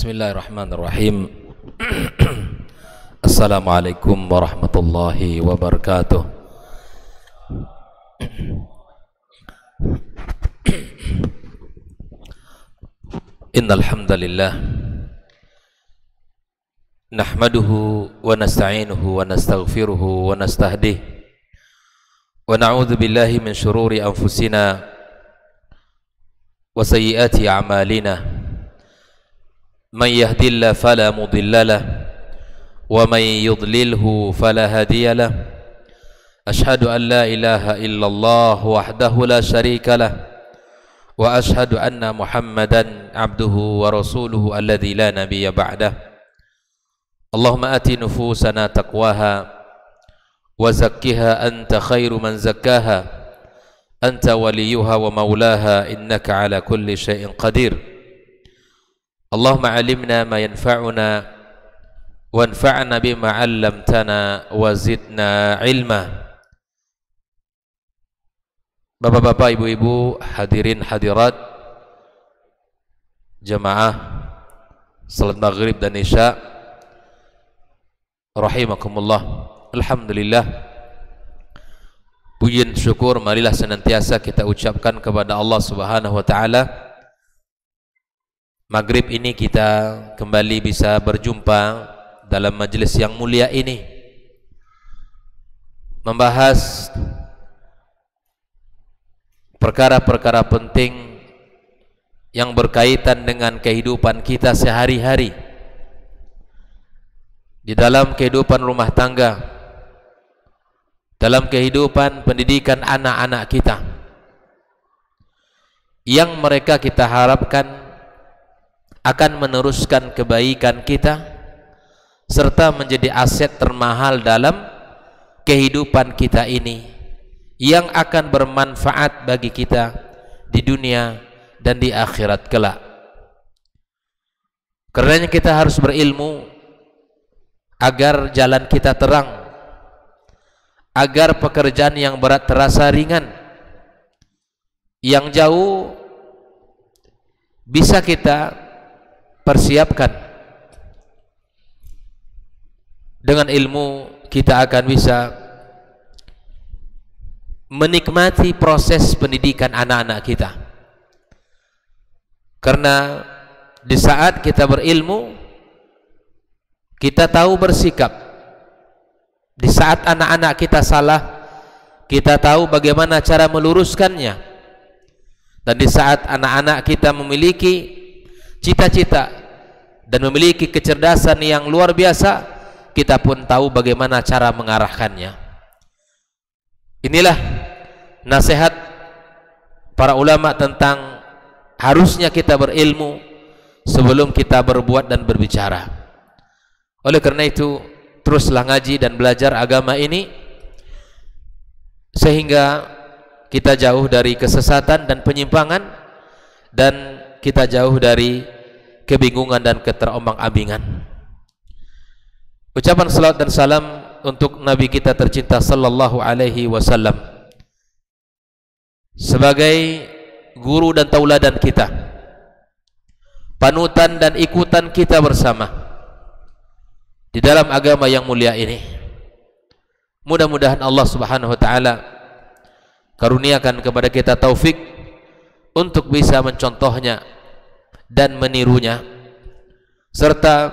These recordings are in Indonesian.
Bismillahirrahmanirrahim. Assalamualaikum warahmatullahi wabarakatuh. Innal hamdalillah nahmaduhu wa nasta'inuhu wa nastaghfiruhu wa nastahdihi wa na'udzu billahi min shururi anfusina wa sayyiati a'malina. Man yahdihillahu fala mudilla lahu wa man yudlilhu fala hadiya lahu. Ashhadu an la ilaha illallah wahdahu la syarika lahu wa ashhadu anna Muhammadan abduhu wa rasuluhu alladzi la nabiyya ba'dah. Allahumma ati nufusana taqwaha wa zakkiha anta khairu man zakkaha anta waliyuha wa maulaha innaka ala kulli syai'in qadir. Allahumma alimna ma yanfa'una wanfa'na bima 'allamtana wa zidna ilma. Bapak-bapak, ibu-ibu, hadirin hadirat jamaah salat maghrib dan isya rahimakumullah. Alhamdulillah, puji dan syukur marilah senantiasa kita ucapkan kepada Allah Subhanahu wa taala. Maghrib ini kita kembali bisa berjumpa dalam majelis yang mulia ini, membahas perkara-perkara penting yang berkaitan dengan kehidupan kita sehari-hari, di dalam kehidupan rumah tangga, dalam kehidupan pendidikan anak-anak kita, yang mereka kita harapkan akan meneruskan kebaikan kita serta menjadi aset termahal dalam kehidupan kita ini, yang akan bermanfaat bagi kita di dunia dan di akhirat kelak. Karenanya kita harus berilmu agar jalan kita terang, agar pekerjaan yang berat terasa ringan, yang jauh bisa kita persiapkan. Dengan ilmu kita akan bisa menikmati proses pendidikan anak-anak kita, karena di saat kita berilmu kita tahu bersikap. Di saat anak-anak kita salah, kita tahu bagaimana cara meluruskannya. Dan di saat anak-anak kita memiliki cita-cita dan memiliki kecerdasan yang luar biasa, kita pun tahu bagaimana cara mengarahkannya. Inilah nasihat para ulama tentang harusnya kita berilmu sebelum kita berbuat dan berbicara. Oleh karena itu, teruslah ngaji dan belajar agama ini sehingga kita jauh dari kesesatan dan penyimpangan, dan kita jauh dari kebingungan dan keterombang-ambingan. Ucapan salawat dan salam untuk Nabi kita tercinta sallallahu alaihi wasallam sebagai guru dan tauladan kita, panutan dan ikutan kita bersama di dalam agama yang mulia ini. Mudah-mudahan Allah Subhanahu wa taala karuniakan kepada kita taufik untuk bisa mencontohnya dan menirunya, serta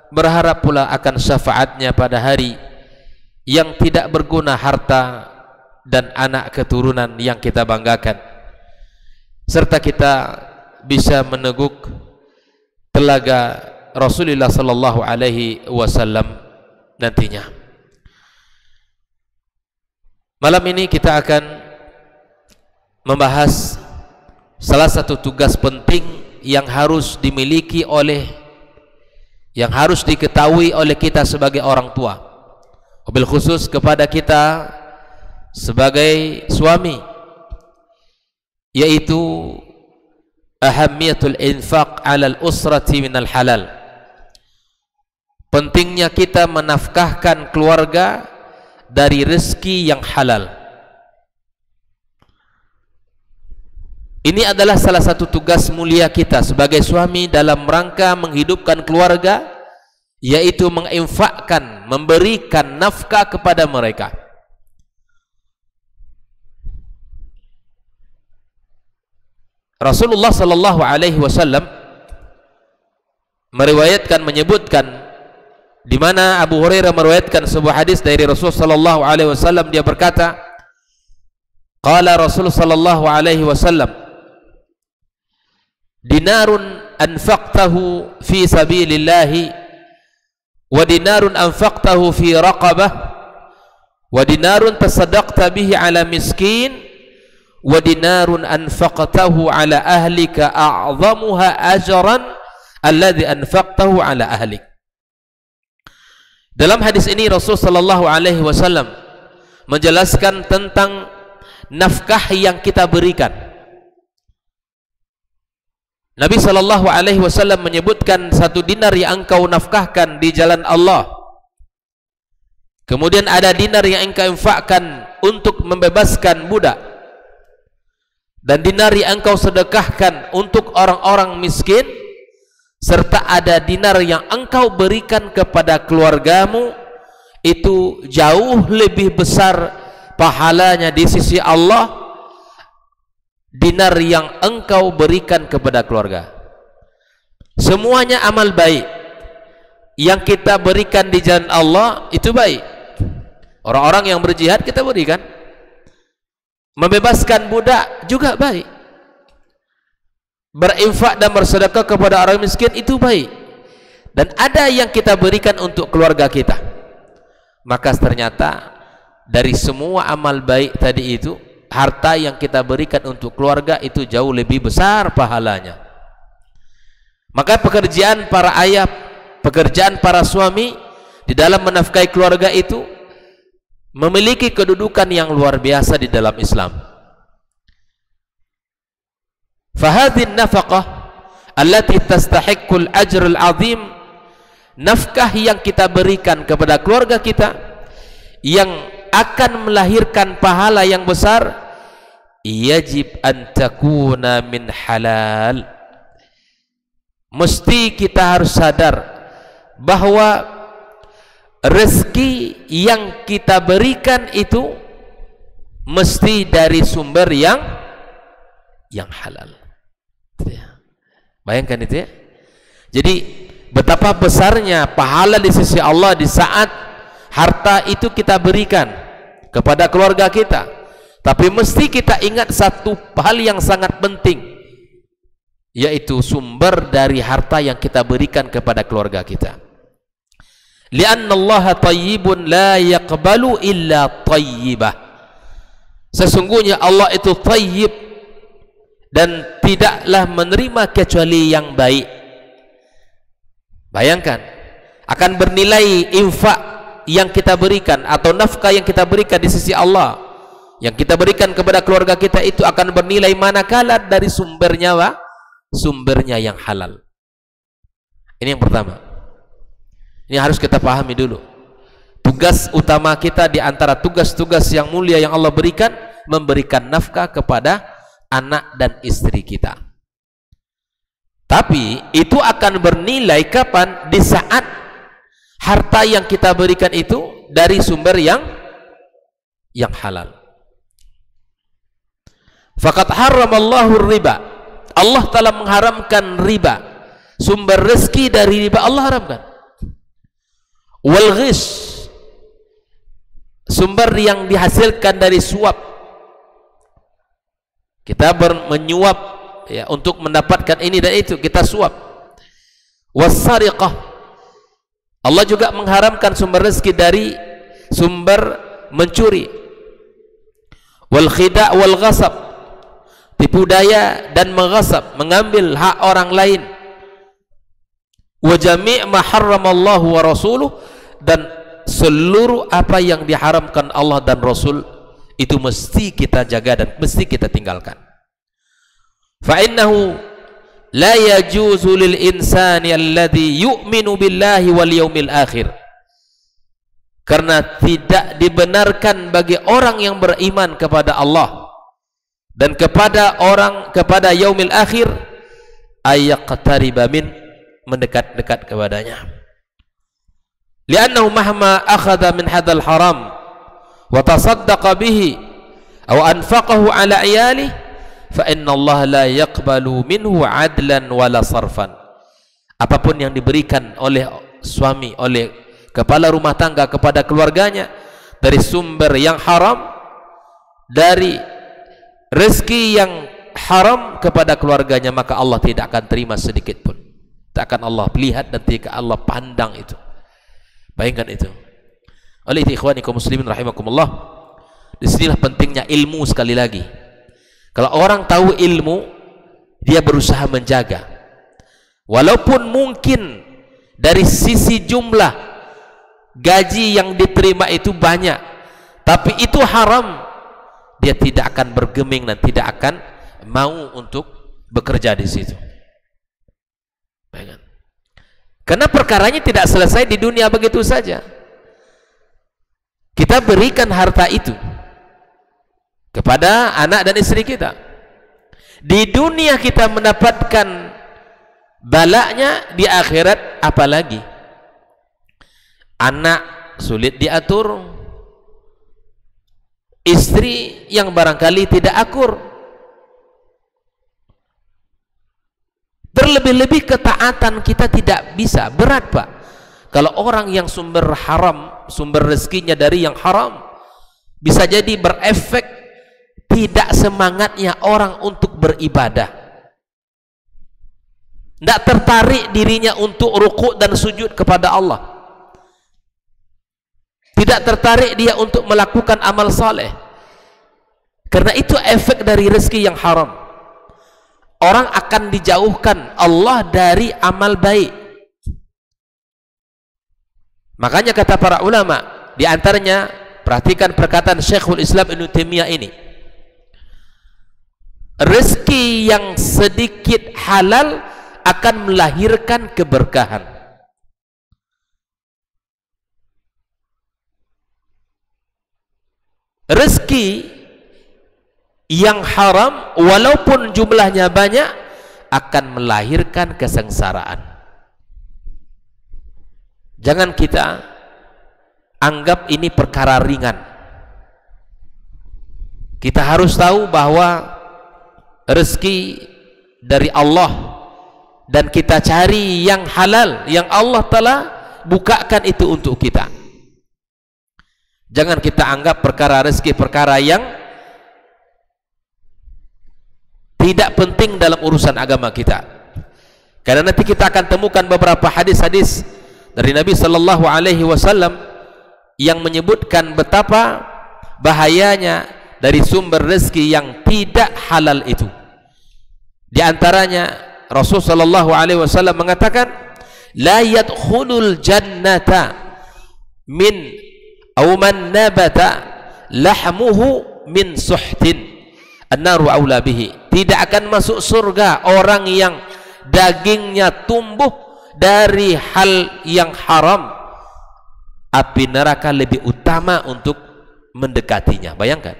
berharap pula akan syafaatnya pada hari yang tidak berguna harta dan anak keturunan yang kita banggakan, serta kita bisa meneguk telaga Rasulullah sallallahu alaihi wasallam nantinya. Malam ini kita akan membahas salah satu tugas penting yang harus dimiliki yang harus diketahui oleh kita sebagai orang tua, wabil khusus kepada kita sebagai suami, yaitu ahammiyatul infaq 'alal usrati minal halal. Pentingnya kita menafkahkan keluarga dari rezeki yang halal. Ini adalah salah satu tugas mulia kita sebagai suami dalam rangka menghidupkan keluarga, yaitu menginfakkan, memberikan nafkah kepada mereka. Rasulullah sallallahu alaihi wasallam menyebutkan, di mana Abu Hurairah meriwayatkan sebuah hadis dari Rasul sallallahu alaihi wasallam, dia berkata, qala Rasul sallallahu alaihi wasallam, dinarun anfaqtahu fi sabilillah wa dinarun anfaqtahu fi raqabah wa dinarun tasaddaqta bihi ala miskin wa dinarun anfaqtahu ala ahlika a'zamuha ajran alladhi anfaqtahu ala ahlik. Dalam hadis ini Rasul sallallahu alaihi wasallam menjelaskan tentang nafkah yang kita berikan. Nabi sallallahu alaihi wasallam menyebutkan 1 dinar yang engkau nafkahkan di jalan Allah. Kemudian ada dinar yang engkau infakkan untuk membebaskan budak. Dan dinar yang engkau sedekahkan untuk orang-orang miskin, serta ada dinar yang engkau berikan kepada keluargamu, itu jauh lebih besar pahalanya di sisi Allah dinar yang engkau berikan kepada keluarga. Semuanya amal baik yang kita berikan di jalan Allah itu baik. Orang-orang yang berjihad kita berikan, membebaskan budak juga baik, berinfak dan bersedekah kepada orang miskin itu baik. Dan ada yang kita berikan untuk keluarga kita. Maka ternyata dari semua amal baik tadi itu, harta yang kita berikan untuk keluarga itu jauh lebih besar pahalanya. Maka pekerjaan para ayah, pekerjaan para suami di dalam menafkahi keluarga itu memiliki kedudukan yang luar biasa di dalam Islam. Fahadhin nafaqah allati tastahiqqul ajrul azim, nafkah yang kita berikan kepada keluarga kita yang akan melahirkan pahala yang besar, yajib an takuna min halal. Mesti kita harus sadar bahwa rezeki yang kita berikan itu mesti dari sumber yang halal. Bayangkan itu ya. Jadi betapa besarnya pahala di sisi Allah di saat harta itu kita berikan kepada keluarga kita. Tapi mesti kita ingat satu hal yang sangat penting, yaitu sumber dari harta yang kita berikan kepada keluarga kita. Lianna Allah tayyibun la yaqbalu illa tayyibah. Sesungguhnya Allah itu tayyib dan tidaklah menerima kecuali yang baik. Bayangkan, akan bernilai infak yang kita berikan atau nafkah yang kita berikan di sisi Allah, yang kita berikan kepada keluarga kita itu akan bernilai manakala dari sumbernya yang halal. Ini yang pertama. Ini harus kita pahami dulu. Tugas utama kita di antara tugas-tugas yang mulia yang Allah berikan, memberikan nafkah kepada anak dan istri kita. Tapi itu akan bernilai kapan? Di saat harta yang kita berikan itu dari sumber yang halal. Faqad haramallahu riba. Allah telah mengharamkan riba. Sumber rezeki dari riba Allah haramkan. Wal ghish, sumber yang dihasilkan dari suap. Kita menyuap ya, untuk mendapatkan ini dan itu, kita suap. Was-sariqah, Allah juga mengharamkan sumber rezeki dari sumber mencuri. Wal khida' wal ghasab, tipu daya dan mengghasab, mengambil hak orang lain. Wa jami' ma harramallahu wa rasuluh, dan seluruh apa yang diharamkan Allah dan Rasul itu mesti kita jaga dan mesti kita tinggalkan. Fa innahu la yajuzu lil insani alladhi yu'minu billahi wal yaumil akhir, karena tidak dibenarkan bagi orang yang beriman kepada Allah dan kepada orang, kepada yaumil akhir, ayaqtariba min, mendekat-dekat kepadanya. Li'annahu mahma akhadha min hadzal haram wa tasaddaqa bihi aw anfaqahu ala iyalihi fa inna Allah la yaqbalu minhu adlan wala sarfan. Apapun yang diberikan oleh suami, oleh kepala rumah tangga kepada keluarganya dari sumber yang haram, dari rezeki yang haram kepada keluarganya, maka Allah tidak akan terima sedikit pun. Tak akan Allah lihat dan tidak Allah pandang itu. Bayangkan itu. Oleh itu ikhwani kaum muslimin rahimakumullah, disinilah pentingnya ilmu. Sekali lagi, kalau orang tahu ilmu, dia berusaha menjaga, walaupun mungkin dari sisi jumlah gaji yang diterima itu banyak, tapi itu haram, dia tidak akan bergeming dan tidak akan mau untuk bekerja di situ. Bayangkan. Karena perkaranya tidak selesai di dunia begitu saja. Kita berikan harta itu kepada anak dan istri kita. Di dunia kita mendapatkan balaknya, di akhirat apalagi. Anak sulit diatur, istri yang barangkali tidak akur, terlebih-lebih ketaatan kita tidak bisa. Berat Pak kalau orang yang sumber haram, sumber rezekinya dari yang haram, bisa jadi berefek tidak semangatnya orang untuk beribadah, tidak tertarik dirinya untuk rukuk dan sujud kepada Allah, tidak tertarik dia untuk melakukan amal saleh. Karena itu efek dari rezeki yang haram. Orang akan dijauhkan Allah dari amal baik. Makanya kata para ulama, di antaranya perhatikan perkataan Syekhul Islam Ibnu Taimiyah ini, rezeki yang sedikit halal akan melahirkan keberkahan. Rezeki yang haram walaupun jumlahnya banyak akan melahirkan kesengsaraan. Jangan kita anggap ini perkara ringan. Kita harus tahu bahwa rezeki dari Allah, dan kita cari yang halal yang Allah telah bukakan itu untuk kita. Jangan kita anggap perkara rezeki perkara yang tidak penting dalam urusan agama kita. Karena nanti kita akan temukan beberapa hadis-hadis dari Nabi sallallahu alaihi wasallam yang menyebutkan betapa bahayanya dari sumber rezeki yang tidak halal itu. Di antaranya Rasul sallallahu alaihi wasallam mengatakan, la yadkhulul jannata min aw man nabata lahmuhu min suhtin an-naru aula bihi. Tidak akan masuk surga orang yang dagingnya tumbuh dari hal yang haram, api neraka lebih utama untuk mendekatinya. Bayangkan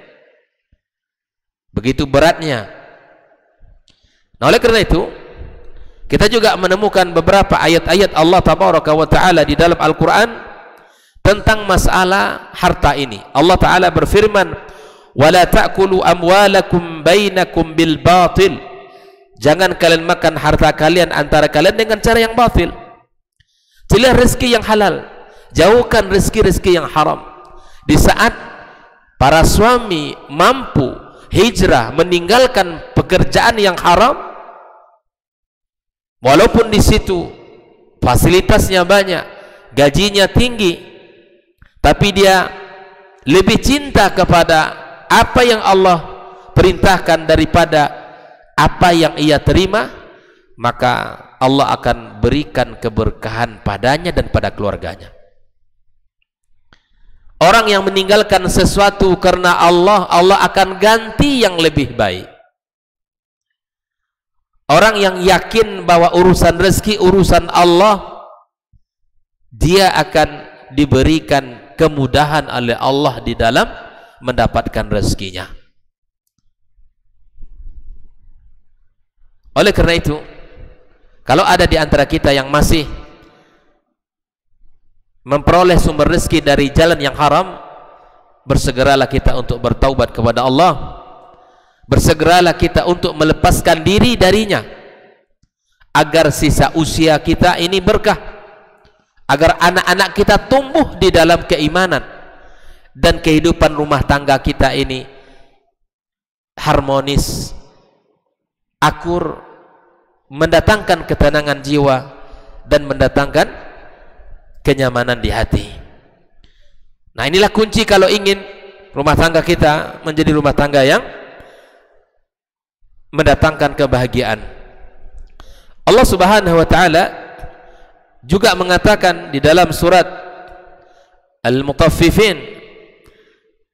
begitu beratnya. Nah, oleh karena itu kita juga menemukan beberapa ayat-ayat Allah tabaraka wa taala di dalam Al-Quran tentang masalah harta ini. Allah taala berfirman, wala ta'kulu amwalakum bainakum bil batil. Jangan kalian makan harta kalian antara kalian dengan cara yang batil. Carilah rezeki yang halal, jauhkan rezeki-rezeki yang haram. Di saat para suami mampu hijrah meninggalkan pekerjaan yang haram, walaupun di situ fasilitasnya banyak, gajinya tinggi, tapi dia lebih cinta kepada apa yang Allah perintahkan daripada apa yang ia terima, maka Allah akan berikan keberkahan padanya dan pada keluarganya. Orang yang meninggalkan sesuatu karena Allah, Allah akan ganti yang lebih baik. Orang yang yakin bahwa urusan rezeki urusan Allah, dia akan diberikan kemudahan oleh Allah di dalam mendapatkan rezekinya. Oleh karena itu, kalau ada di antara kita yang masih memperoleh sumber rezeki dari jalan yang haram, bersegeralah kita untuk bertaubat kepada Allah, bersegeralah kita untuk melepaskan diri darinya, agar sisa usia kita ini berkah, agar anak-anak kita tumbuh di dalam keimanan, dan kehidupan rumah tangga kita ini harmonis, akur, mendatangkan ketenangan jiwa dan mendatangkan kenyamanan di hati. Nah, inilah kunci kalau ingin rumah tangga kita menjadi rumah tangga yang mendatangkan kebahagiaan. Allah Subhanahu wa taala juga mengatakan di dalam surat Al-Mutaffifin,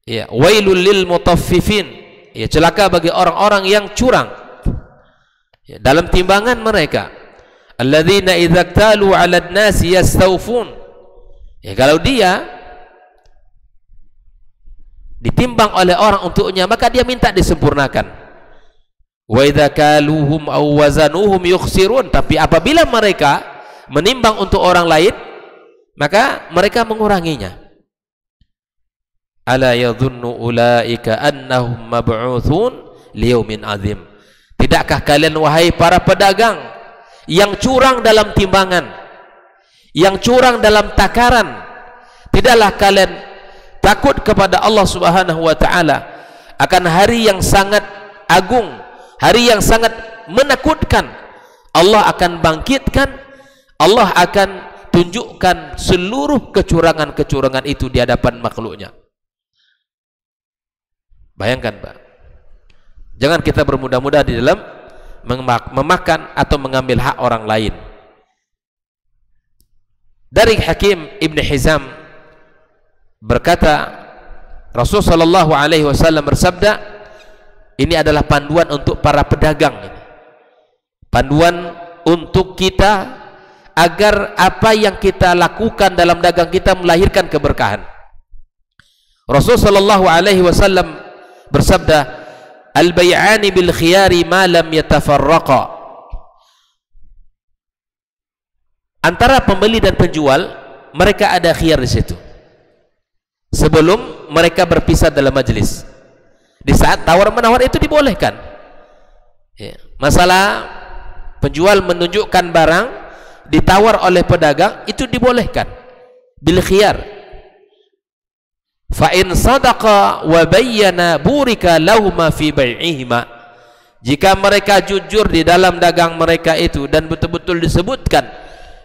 ya, wailul lil mutaffifin, ya, celaka bagi orang-orang yang curang, ya, dalam timbangan mereka. Alladzina idza iktalu 'alan nasi yastawfun, ya, kalau dia ditimbang oleh orang untuknya, maka dia minta disempurnakan. Wa idza kaluhum aw wazanuhum yukhsirun, tapi apabila mereka menimbang untuk orang lain, maka mereka menguranginya. Ala yadhunnu ulaika annahum mab'utsun liyaumin azim. Tidakkah kalian wahai para pedagang yang curang dalam timbangan, yang curang dalam takaran, tidaklah kalian takut kepada Allah Subhanahu wa taala akan hari yang sangat agung, hari yang sangat menakutkan? Allah akan bangkitkan, Allah akan tunjukkan seluruh kecurangan-kecurangan itu di hadapan makhluknya. Bayangkan, Pak, jangan kita bermudah-mudah di dalam memakan atau mengambil hak orang lain. Dari Hakim Ibn Hizam berkata, Rasulullah SAW bersabda, ini adalah panduan untuk para pedagang, panduan untuk kita agar apa yang kita lakukan dalam dagang kita melahirkan keberkahan. Rasulullah SAW bersabda, al-bay'ani bil khiyari ma lam yatafarraqa. Antara pembeli dan penjual, mereka ada khiyar di situ sebelum mereka berpisah dalam majelis. Di saat tawar-menawar itu dibolehkan, ya. Masalah penjual menunjukkan barang ditawar oleh pedagang itu dibolehkan bil khiyar. Fa in sadaqa wa bayyana burika lahuma fi bai'ihima. Jika mereka jujur di dalam dagang mereka itu dan betul-betul disebutkan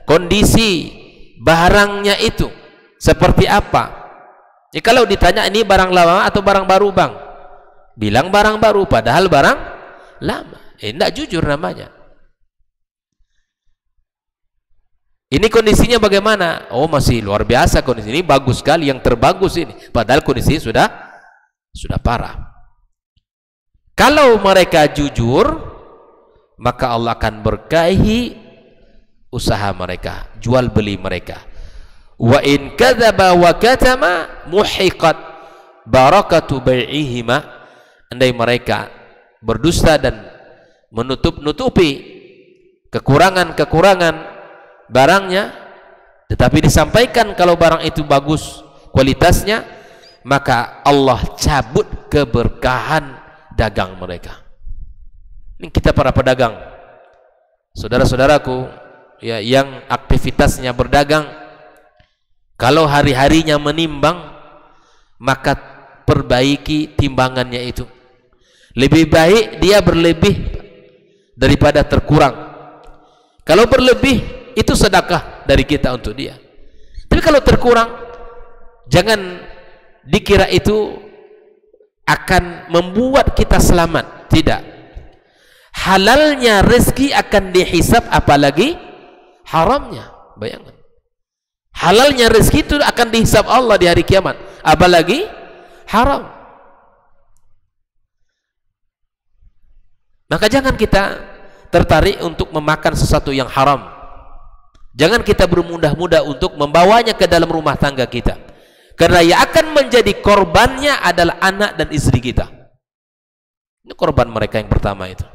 kondisi barangnya itu seperti apa. Ya, kalau ditanya ini barang lama atau barang baru, Bang, bilang barang baru padahal barang lama, tidak jujur namanya. Ini kondisinya bagaimana? Oh, masih luar biasa kondisi ini, bagus sekali, yang terbagus ini, padahal kondisi sudah parah. Kalau mereka jujur, maka Allah akan berkahi usaha mereka, jual beli mereka. Wa in kadzaba wa katama muhiqat barakatu bai'ihima. Andai mereka berdusta dan menutup-nutupi kekurangan-kekurangan barangnya, tetapi disampaikan kalau barang itu bagus kualitasnya, maka Allah cabut keberkahan dagang mereka. Ini kita para pedagang, saudara-saudaraku, ya, yang aktivitasnya berdagang, kalau hari-harinya menimbang, maka perbaiki timbangannya itu. Lebih baik dia berlebih daripada terkurang. Kalau berlebih, itu sedekah dari kita untuk dia. Tapi kalau terkurang, jangan dikira itu akan membuat kita selamat. Tidak. Halalnya rezeki akan dihisab, apalagi haramnya. Bayangkan, halalnya rezeki itu akan dihisab Allah di hari kiamat, apalagi haram. Maka jangan kita tertarik untuk memakan sesuatu yang haram. Jangan kita bermudah-mudah untuk membawanya ke dalam rumah tangga kita, karena yang akan menjadi korbannya adalah anak dan istri kita. Ini korban mereka yang pertama itu.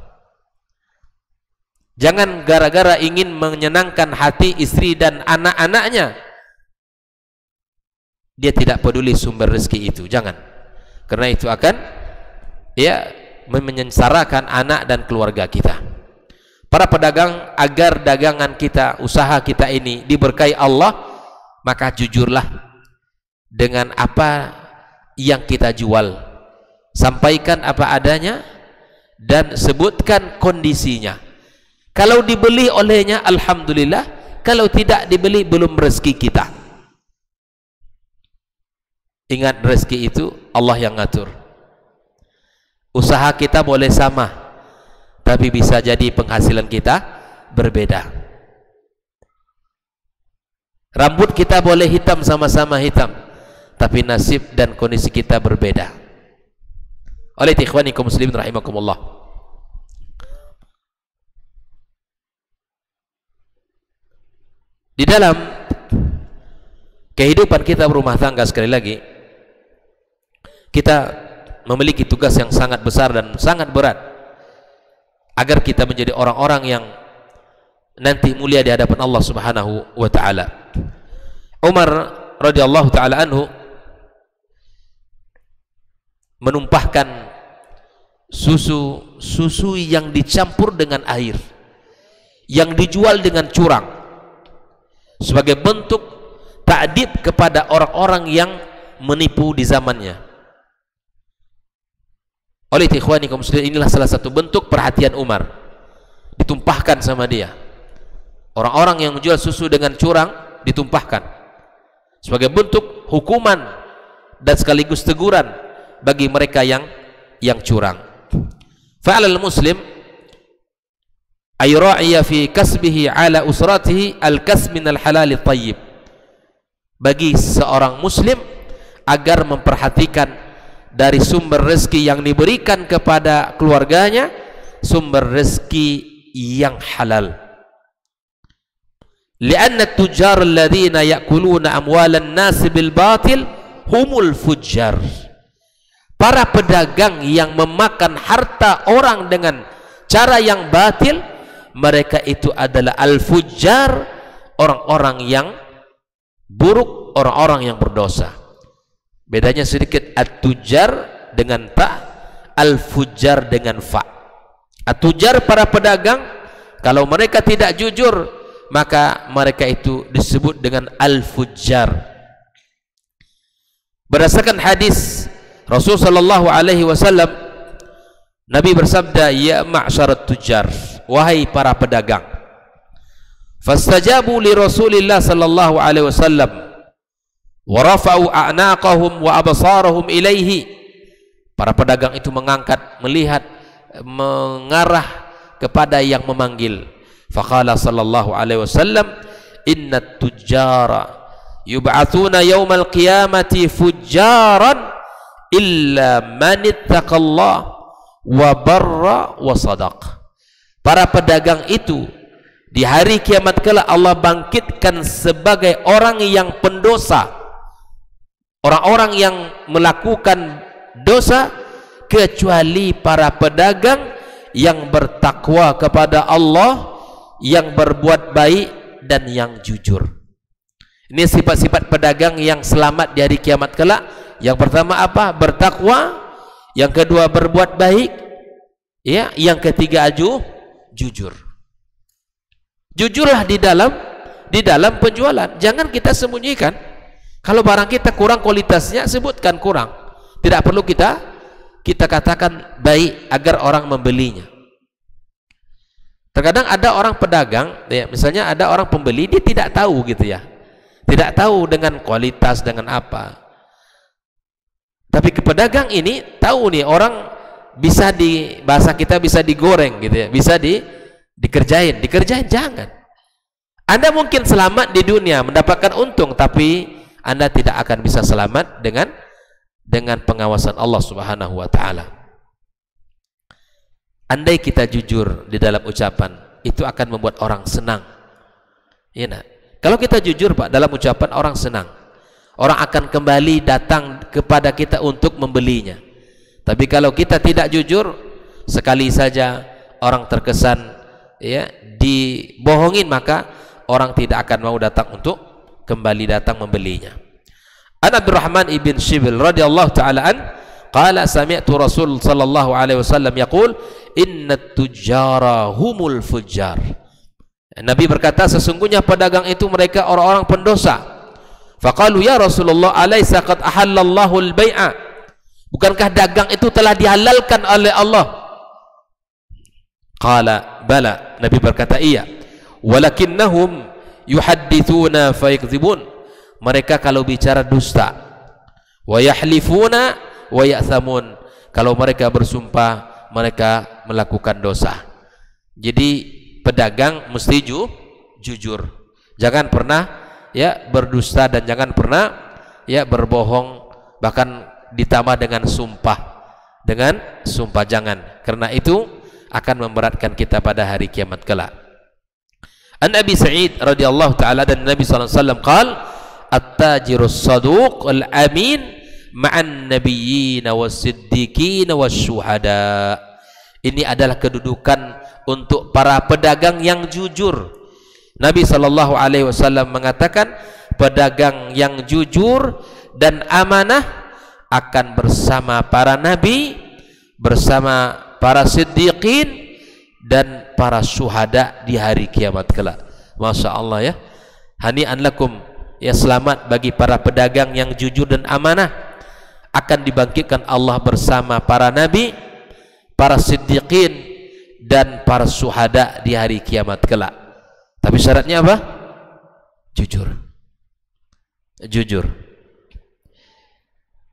Jangan gara-gara ingin menyenangkan hati istri dan anak-anaknya dia tidak peduli sumber rezeki itu. Jangan, karena itu akan menyengsarakan anak dan keluarga kita. Para pedagang, agar dagangan kita, usaha kita ini diberkahi Allah, maka jujurlah dengan apa yang kita jual, sampaikan apa adanya dan sebutkan kondisinya. Kalau dibeli olehnya, alhamdulillah. Kalau tidak dibeli, belum rezeki kita. Ingat, rezeki itu Allah yang ngatur. Usaha kita boleh sama, tapi bisa jadi penghasilan kita berbeda. Rambut kita boleh hitam, sama-sama hitam, tapi nasib dan kondisi kita berbeda. Oleh ikhwani kaum muslimin rahimakumullah, di dalam kehidupan kita berumah tangga, sekali lagi kita memiliki tugas yang sangat besar dan sangat berat agar kita menjadi orang-orang yang nanti mulia di hadapan Allah Subhanahu wa taala. Umar radhiyallahu taala anhu menumpahkan susu yang dicampur dengan air, yang dijual dengan curang, sebagai bentuk ta'dib kepada orang-orang yang menipu di zamannya. Oleh ikhwani kaum muslimin, inilah salah satu bentuk perhatian Umar, ditumpahkan sama dia. Orang-orang yang menjual susu dengan curang ditumpahkan sebagai bentuk hukuman dan sekaligus teguran bagi mereka yang curang. Fa'alal muslim ayra'iya fi kasbihi ala usratihi al-kasb min al-halal at-tayyib. Bagi seorang muslim agar memperhatikan dari sumber rezeki yang diberikan kepada keluarganya, sumber rezeki yang halal. Lianna at-tujjar alladhina ya'kuluna amwalan nas bil batil humul fujjar. Para pedagang yang memakan harta orang dengan cara yang batil, mereka itu adalah al-fujjar, orang-orang yang buruk, orang-orang yang berdosa. Bedanya sedikit, at-tujjar dengan ta, al-fujjar dengan fa. At-tujjar para pedagang, kalau mereka tidak jujur, maka mereka itu disebut dengan al-fujjar. Berdasarkan hadis Rasul sallallahu alaihi wasallam, Nabi bersabda, ya ma'syarat tujjar, wahai para pedagang. Fastajabu li Rasulillah sallallahu alaihi wasallam wa rafa'u a'naqahum wa absarahum ilaihi. Para pedagang itu mengangkat, melihat, mengarah kepada yang memanggil. Faqala sallallahu alaihi wasallam, innat tujjara yub'atsuna yaumal qiyamati fujjaran illa man ittaqallah wa barra wa sadaq. Para pedagang itu di hari kiamat kelak Allah bangkitkan sebagai orang yang pendosa, orang-orang yang melakukan dosa, kecuali para pedagang yang bertakwa kepada Allah, yang berbuat baik dan yang jujur. Ini sifat-sifat pedagang yang selamat di hari kiamat kelak. Yang pertama apa? Bertakwa. Yang kedua berbuat baik, ya. Yang ketiga jujur. Jujurlah di dalam penjualan. Jangan kita sembunyikan. Kalau barang kita kurang kualitasnya, sebutkan kurang. Tidak perlu kita katakan baik agar orang membelinya. Terkadang ada orang pedagang, ya, misalnya ada orang pembeli, dia tidak tahu gitu ya, tidak tahu dengan kualitas, dengan apa. Tapi ke pedagang ini tahu nih, orang bisa di bahasa kita bisa digoreng gitu ya, bisa dikerjain. Jangan. Anda mungkin selamat di dunia mendapatkan untung, tapi Anda tidak akan bisa selamat dengan pengawasan Allah Subhanahu wa taala. Andai kita jujur di dalam ucapan, itu akan membuat orang senang. Ya, nah. Kalau kita jujur Pak dalam ucapan, orang senang. Orang akan kembali datang kepada kita untuk membelinya. Tapi kalau kita tidak jujur, sekali saja orang terkesan ya dibohongin, maka orang tidak akan mau datang untuk kembali datang membelinya. An Abdurrahman ibn Shibil radhiyallahu taala an qala sami'tu Rasul sallallahu alaihi wasallam yaqul innat tujjara humul fujjar. Nabi berkata, sesungguhnya pedagang itu mereka orang-orang pendosa. Faqalu ya Rasulullah alaysa qad ahallallahu al-bai'a, bukankah dagang itu telah dihalalkan oleh Allah? Qala bala, Nabi berkata iya, walakinnahum yuhaddithuna fayakdzibun, mereka kalau bicara dusta, wa yahlifuna wa ya'thamun, kalau mereka bersumpah mereka melakukan dosa. Jadi pedagang mesti jujur, jangan pernah ya berdusta, dan jangan pernah ya berbohong, bahkan ditambah dengan sumpah jangan, karena itu akan memberatkan kita pada hari kiamat kelak. An Abi Sa'id radhiyallahu taala, dan Nabi sallallahu alaihi wasallam qaal at-tajirus saduq al-amin ma'an nabiyyin was-siddiqin wasyuhada. Ini adalah kedudukan untuk para pedagang yang jujur. Nabi sallallahu alaihi wasallam mengatakan, pedagang yang jujur dan amanah akan bersama para nabi, bersama para siddiqin dan para syuhada di hari kiamat kelak. Masya Allah ya, hani'an lakum, ya selamat bagi para pedagang yang jujur dan amanah, akan dibangkitkan Allah bersama para nabi, para siddiqin dan para syuhada di hari kiamat kelak. Tapi syaratnya apa? Jujur.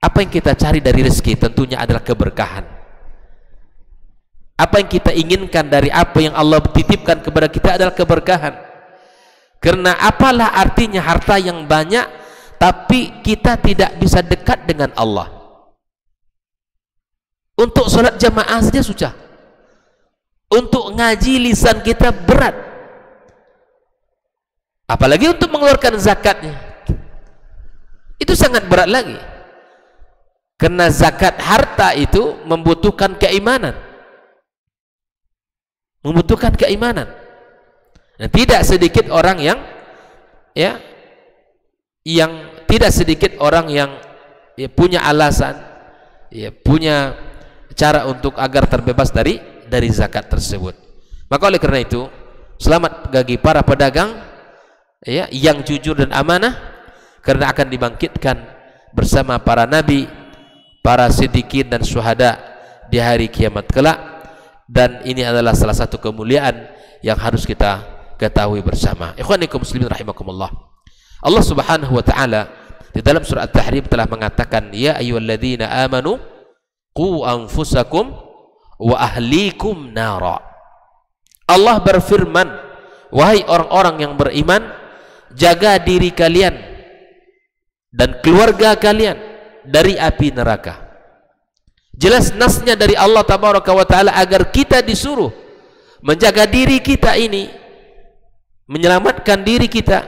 Apa yang kita cari dari rezeki tentunya adalah keberkahan. Apa yang kita inginkan dari apa yang Allah titipkan kepada kita adalah keberkahan. Karena apalah artinya harta yang banyak tapi kita tidak bisa dekat dengan Allah. Untuk sholat jamaah saja susah, untuk ngaji lisan kita berat, apalagi untuk mengeluarkan zakatnya, itu sangat berat lagi. Karena zakat harta itu membutuhkan keimanan, dan tidak sedikit orang yang punya alasan, punya cara untuk agar terbebas dari zakat tersebut. Maka oleh karena itu, selamat bagi para pedagang yang jujur dan amanah, karena akan dibangkitkan bersama para nabi, para siddiqin dan syuhada di hari kiamat kelak. Dan ini adalah salah satu kemuliaan yang harus kita ketahui bersama. Ikhwanikum muslimin rahimakumullah. Allah Subhanahu wa taala di dalam surah At-Tahrim telah mengatakan, ya ayyuhalladzina amanu qu anfusakum wa ahlikum nara. Allah berfirman, wahai orang-orang yang beriman, jaga diri kalian dan keluarga kalian dari api neraka. Jelas nasnya dari Allah tabaraka wa taala agar kita disuruh menjaga diri kita ini, menyelamatkan diri kita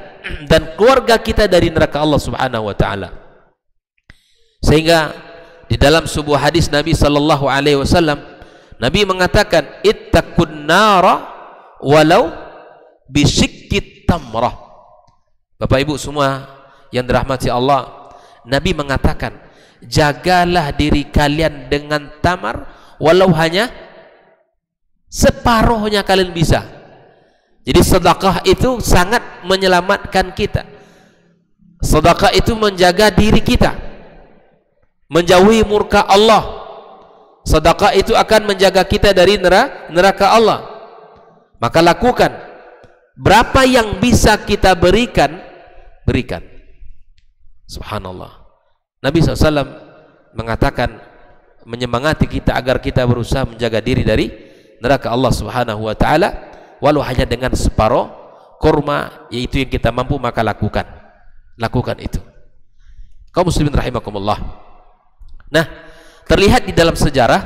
dan keluarga kita dari neraka Allah Subhanahu wa taala. Sehingga di dalam sebuah hadis Nabi sallallahu alaihi wasallam, Nabi mengatakan, ittaqun nara walau bisyikki tamrah. Bapak Ibu semua yang dirahmati Allah, Nabi mengatakan, jagalah diri kalian dengan tamar, walau hanya separuhnya kalian bisa. Jadi sedekah itu sangat menyelamatkan kita. Sedekah itu menjaga diri kita, menjauhi murka Allah. Sedekah itu akan menjaga kita dari neraka Allah. Maka lakukan. Berapa yang bisa kita berikan, berikan. Subhanallah. Nabi SAW mengatakan, menyemangati kita agar kita berusaha menjaga diri dari neraka Allah Subhanahu wa taala, walau hanya dengan separuh kurma, yaitu yang kita mampu, maka lakukan itu. Kaum muslimin rahimakumullah. Nah, terlihat di dalam sejarah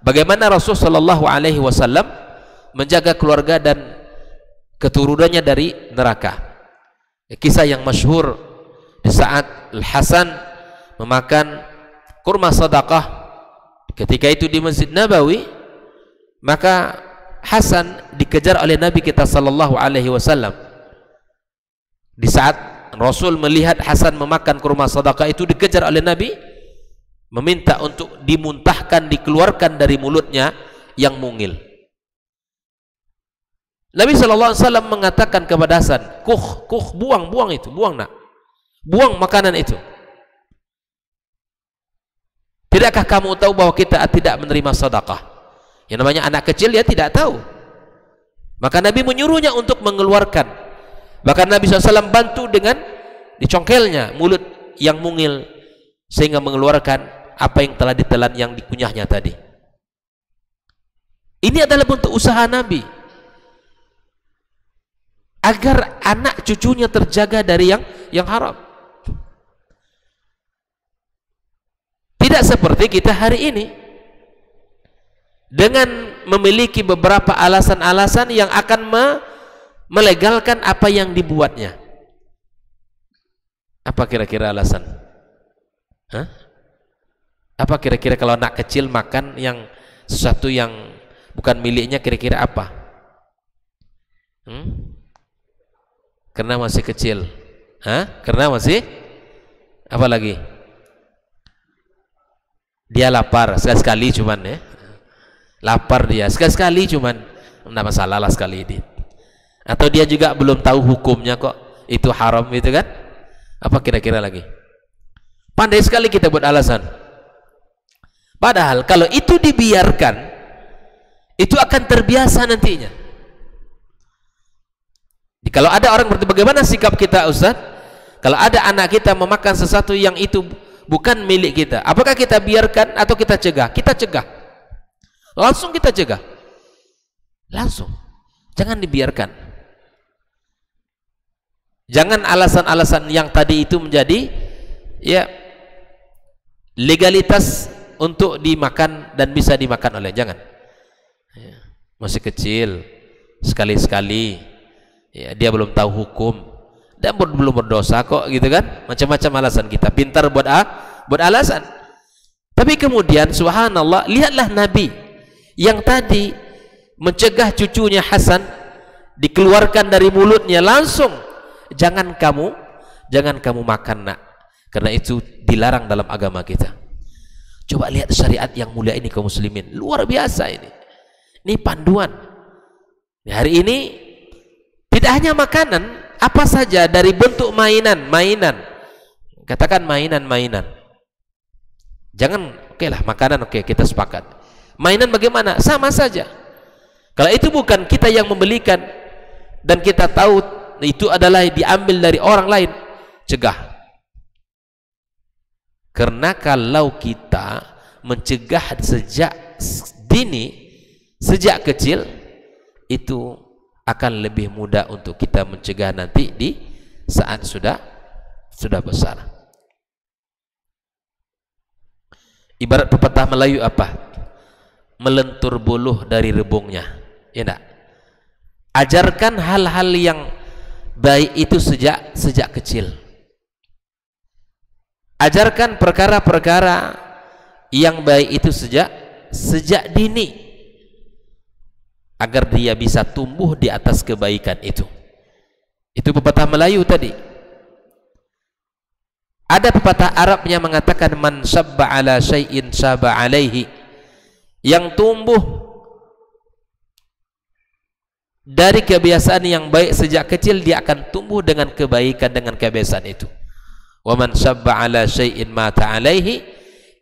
bagaimana Rasul sallallahu alaihi wasallam menjaga keluarga dan keturunannya dari neraka. Kisah yang masyhur di saat Al-Hasan memakan kurma sedekah ketika itu di Masjid Nabawi, maka Hasan dikejar oleh Nabi kita sallallahu alaihi wasallam. Di saat Rasul melihat Hasan memakan kurma sedekah itu, dikejar oleh Nabi, meminta untuk dimuntahkan, dikeluarkan dari mulutnya yang mungil. Nabi sallallahu alaihi wasallam mengatakan kepada Hasan, kuh, buang itu, buang nak. Buang makanan itu. Tidakkah kamu tahu bahwa kita tidak menerima sedekah? Yang namanya anak kecil dia tidak tahu. Maka Nabi menyuruhnya untuk mengeluarkan. Bahkan Nabi SAW bantu dengan dicongkelnya mulut yang mungil sehingga mengeluarkan apa yang telah ditelan yang dikunyahnya tadi. Ini adalah bentuk usaha Nabi agar anak cucunya terjaga dari yang haram. Tidak seperti kita hari ini dengan memiliki beberapa alasan-alasan yang akan melegalkan apa yang dibuatnya. Apa kira-kira alasan? Hah? Apa kira-kira kalau anak kecil makan yang sesuatu yang bukan miliknya, kira-kira apa? Karena masih kecil. Karena masih apa lagi? Dia lapar sekali-sekali cuman ya. Lapar dia sekali-sekali cuman, enggak masalah lah sekali ini. Atau dia juga belum tahu hukumnya kok, itu haram itu kan? Apa kira-kira lagi? Pandai sekali kita buat alasan. Padahal kalau itu dibiarkan, itu akan terbiasa nantinya. Kalau ada orang berarti bagaimana sikap kita, Ustaz? Kalau ada anak kita memakan sesuatu yang itu bukan milik kita, apakah kita biarkan atau kita cegah? Kita cegah. Langsung kita cegah. Langsung. Jangan dibiarkan. Jangan alasan-alasan yang tadi itu menjadi ya legalitas untuk dimakan dan bisa dimakan oleh. Jangan. Masih kecil, sekali-sekali. Ya, dia belum tahu hukum dan belum berdosa kok, gitu kan? Macam-macam alasan kita. Pintar buat alasan. Tapi kemudian subhanallah, lihatlah Nabi yang tadi mencegah cucunya Hasan, dikeluarkan dari mulutnya langsung, jangan kamu makan nak, karena itu dilarang dalam agama kita. Coba lihat syariat yang mulia ini kaum muslimin, luar biasa ini panduan. Hari ini tidak hanya makanan, apa saja dari bentuk mainan, katakan mainan, jangan, oke lah makanan, oke kita sepakat. Mainan bagaimana? Sama saja. Kalau itu bukan kita yang membelikan dan kita tahu itu adalah diambil dari orang lain, cegah. Karena kalau kita mencegah sejak dini, sejak kecil, itu akan lebih mudah untuk kita mencegah nanti di saat sudah besar. Ibarat pepatah Melayu apa? Melentur buluh dari rebungnya, ya enggak? Ajarkan hal-hal yang baik itu sejak kecil. Ajarkan perkara-perkara yang baik itu sejak dini, agar dia bisa tumbuh di atas kebaikan itu. Itu pepatah Melayu tadi. Ada pepatah Arab yang mengatakan man sabba ala syai'in saba alaihi, yang tumbuh dari kebiasaan yang baik sejak kecil, dia akan tumbuh dengan kebaikan dengan kebiasaan itu. Wa man sabba ala syai'in mata alaihi,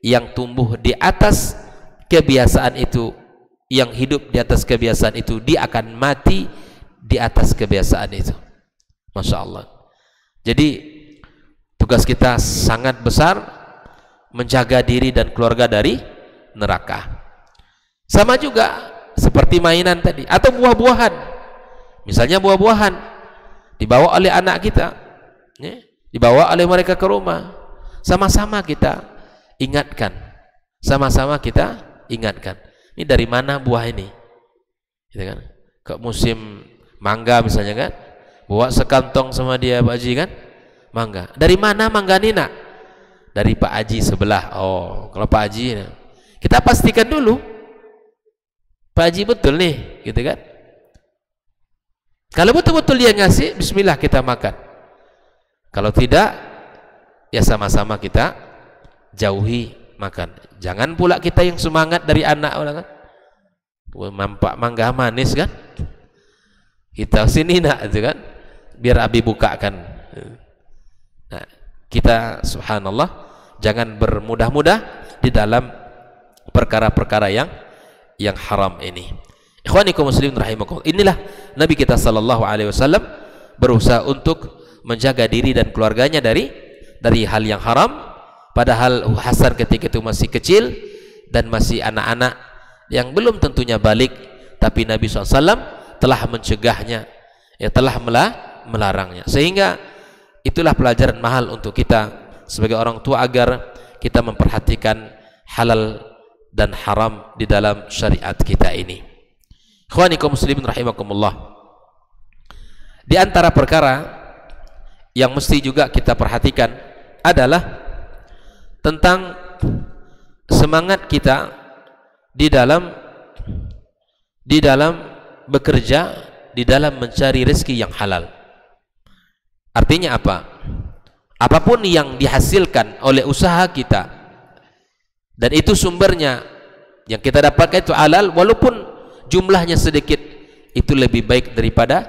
yang tumbuh di atas kebiasaan itu, yang hidup di atas kebiasaan itu, dia akan mati di atas kebiasaan itu. Masya Allah. Jadi tugas kita sangat besar, menjaga diri dan keluarga dari neraka. Sama juga seperti mainan tadi, atau buah-buahan. Misalnya buah-buahan dibawa oleh anak kita, ya, dibawa oleh mereka ke rumah, sama-sama kita ingatkan, ini dari mana buah ini, gitu kan? Ke musim mangga misalnya kan, bawa sekantong sama dia Pak Haji kan, mangga. Dari mana mangga ini nak? Dari Pak Haji sebelah. Oh, kalau Pak Haji, kita pastikan dulu. Pak Haji betul nih, gitu kan? Kalau betul-betul dia ngasih, bismillah kita makan. Kalau tidak, ya sama-sama kita jauhi makan. Jangan pula kita yang semangat dari anak orang kan, mampak mangga manis kan, kita sini nak itu kan, biar abi bukakan. Nah, kita subhanallah jangan bermudah-mudah di dalam perkara-perkara yang haram ini. Ikhwanikum muslimin rahimakumullah. Inilah Nabi kita sallallahu alaihi wasallam berusaha untuk menjaga diri dan keluarganya dari hal yang haram, padahal Hasan ketika itu masih kecil dan masih anak-anak yang belum tentunya balik, tapi Nabi SAW telah mencegahnya, ya telah melarangnya. Sehingga itulah pelajaran mahal untuk kita sebagai orang tua agar kita memperhatikan halal dan haram di dalam syariat kita ini. Ikhwanikum muslimin rahimakumullah. Di antara perkara yang mesti juga kita perhatikan adalah tentang semangat kita di dalam bekerja, di dalam mencari rezeki yang halal. Artinya apa? Apapun yang dihasilkan oleh usaha kita dan itu sumbernya yang kita dapatkan itu halal, walaupun jumlahnya sedikit, itu lebih baik daripada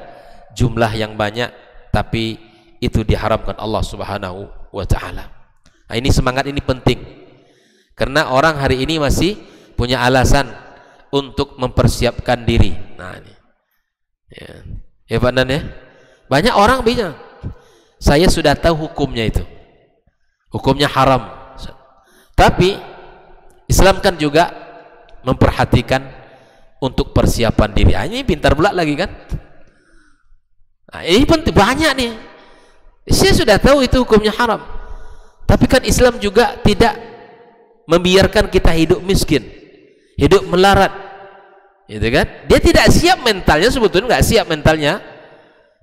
jumlah yang banyak tapi itu diharamkan Allah Subhanahu wa ta'ala. Nah, ini semangat ini penting karena orang hari ini masih punya alasan untuk mempersiapkan diri. Nah ini ya Pak Nan ya, banyak orang bilang saya sudah tahu hukumnya, itu hukumnya haram, tapi Islam kan juga memperhatikan untuk persiapan diri. Nah, ini pintar pula lagi kan. Nah, ini penting, banyak nih saya sudah tahu itu hukumnya haram, tapi kan Islam juga tidak membiarkan kita hidup miskin, hidup melarat, gitu kan? Dia tidak siap mentalnya, sebetulnya nggak siap mentalnya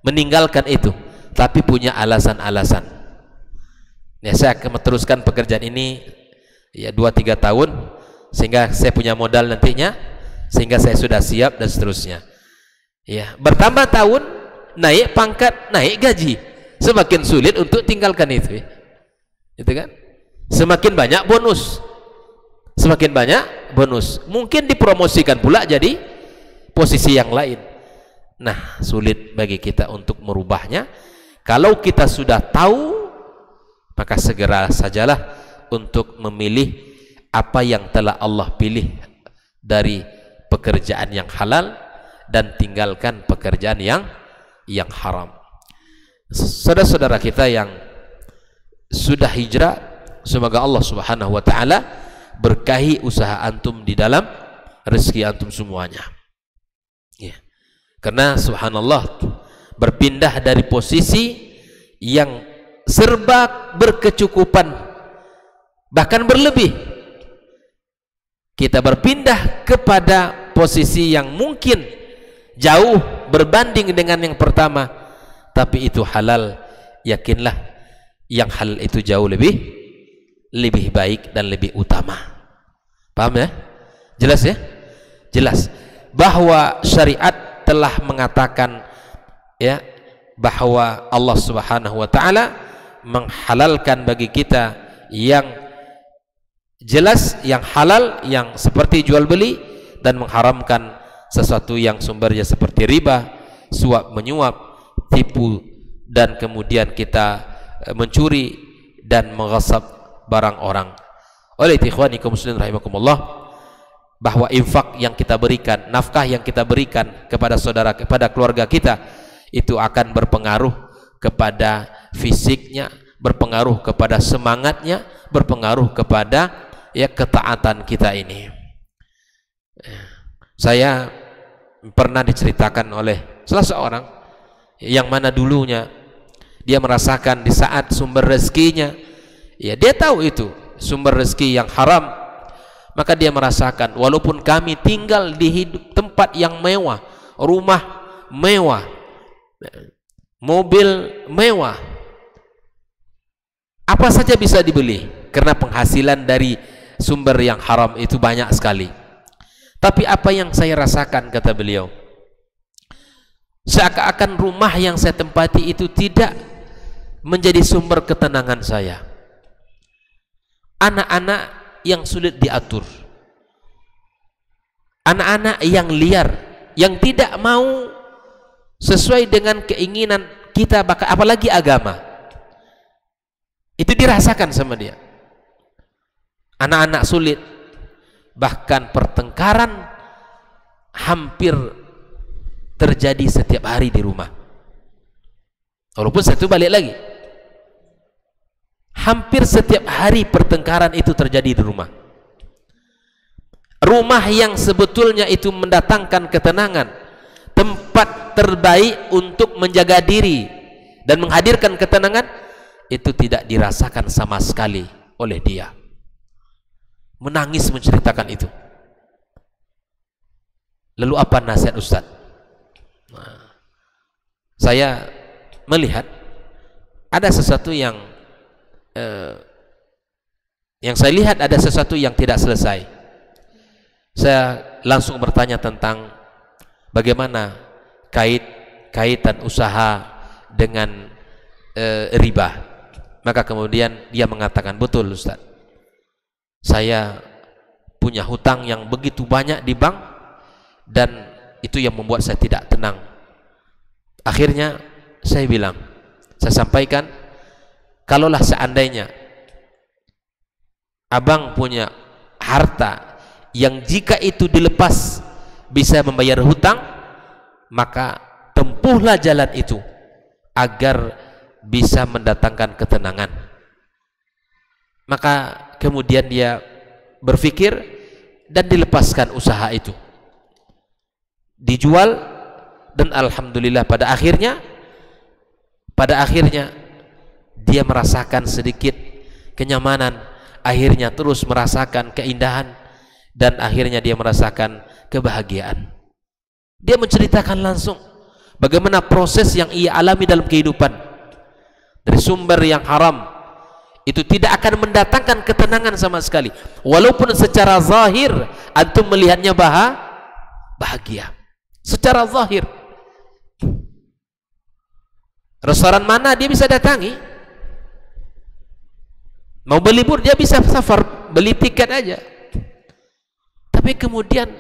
meninggalkan itu, tapi punya alasan-alasan. Ya, saya akan meneruskan pekerjaan ini ya 2-3 tahun sehingga saya punya modal nantinya, sehingga saya sudah siap dan seterusnya. Ya, bertambah tahun, naik pangkat, naik gaji, semakin sulit untuk tinggalkan itu, gitu kan? Semakin banyak bonus, semakin banyak bonus, mungkin dipromosikan pula jadi posisi yang lain. Nah, sulit bagi kita untuk merubahnya. Kalau kita sudah tahu, maka segera sajalah untuk memilih apa yang telah Allah pilih dari pekerjaan yang halal dan tinggalkan pekerjaan yang haram. Saudara-saudara kita yang sudah hijrah, semoga Allah Subhanahu wa ta'ala berkahi usaha antum di dalam rezeki antum semuanya ya. Karena subhanallah, berpindah dari posisi yang serba berkecukupan bahkan berlebih, kita berpindah kepada posisi yang mungkin jauh berbanding dengan yang pertama, tapi itu halal. Yakinlah yang halal itu jauh lebih baik dan lebih utama. Paham ya? Jelas ya? Jelas bahwa syariat telah mengatakan ya bahwa Allah Subhanahu wa ta'ala menghalalkan bagi kita yang jelas, yang halal, yang seperti jual beli, dan mengharamkan sesuatu yang sumbernya seperti riba, suap menyuap, tipu, dan kemudian kita mencuri dan mengghasab barang orang. Oleh ikhwanikum muslimin rahimakumullah, bahwa infak yang kita berikan, nafkah yang kita berikan kepada saudara, kepada keluarga kita, itu akan berpengaruh kepada fisiknya, berpengaruh kepada semangatnya, berpengaruh kepada ya ketaatan kita ini. Saya pernah diceritakan oleh salah seorang yang mana dulunya dia merasakan di saat sumber rezekinya, ya dia tahu itu sumber rezeki yang haram, maka dia merasakan walaupun kami tinggal di tempat yang mewah, rumah mewah, mobil mewah, apa saja bisa dibeli karena penghasilan dari sumber yang haram itu banyak sekali. Tapi apa yang saya rasakan, kata beliau, seakan-akan rumah yang saya tempati itu tidak menjadi sumber ketenangan saya. Anak-anak yang sulit diatur, anak-anak yang liar, yang tidak mau sesuai dengan keinginan kita, apalagi agama, itu dirasakan sama dia. Anak-anak sulit, bahkan pertengkaran hampir terjadi setiap hari di rumah. Walaupun satu balik lagi, hampir setiap hari pertengkaran itu terjadi di rumah. Rumah yang sebetulnya itu mendatangkan ketenangan, tempat terbaik untuk menjaga diri dan menghadirkan ketenangan, itu tidak dirasakan sama sekali oleh dia. Menangis menceritakan itu. Lalu apa nasihat Ustaz? Nah, saya melihat ada sesuatu yang saya lihat ada sesuatu yang tidak selesai. Saya langsung bertanya tentang bagaimana kaitan usaha dengan riba. Maka kemudian dia mengatakan, betul Ustaz, saya punya hutang yang begitu banyak di bank dan itu yang membuat saya tidak tenang. Akhirnya saya bilang, saya sampaikan, kalaulah seandainya abang punya harta yang jika itu dilepas bisa membayar hutang, maka tempuhlah jalan itu agar bisa mendatangkan ketenangan. Maka kemudian dia berpikir dan dilepaskan usaha itu, dijual, dan alhamdulillah pada akhirnya dia merasakan sedikit kenyamanan, akhirnya terus merasakan keindahan, dan akhirnya dia merasakan kebahagiaan. Dia menceritakan langsung bagaimana proses yang ia alami dalam kehidupan. Dari sumber yang haram itu tidak akan mendatangkan ketenangan sama sekali, walaupun secara zahir antum melihatnya bahagia secara zahir. Restoran mana dia bisa datangi, mau berlibur dia bisa safar, beli tiket aja. Tapi kemudian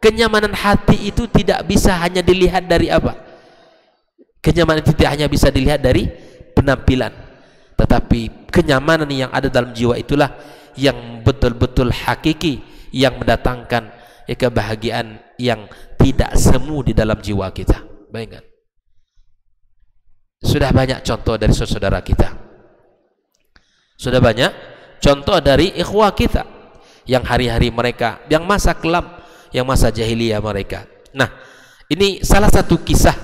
kenyamanan hati itu tidak bisa hanya dilihat dari apa? Kenyamanan itu tidak hanya bisa dilihat dari penampilan, tetapi kenyamanan yang ada dalam jiwa itulah yang betul-betul hakiki, yang mendatangkan kebahagiaan yang tidak semu di dalam jiwa kita. Bayangkan, sudah banyak contoh dari saudara kita, sudah banyak contoh dari ikhwah kita yang hari-hari mereka, yang masa kelam, yang masa jahiliyah mereka. Nah, ini salah satu kisah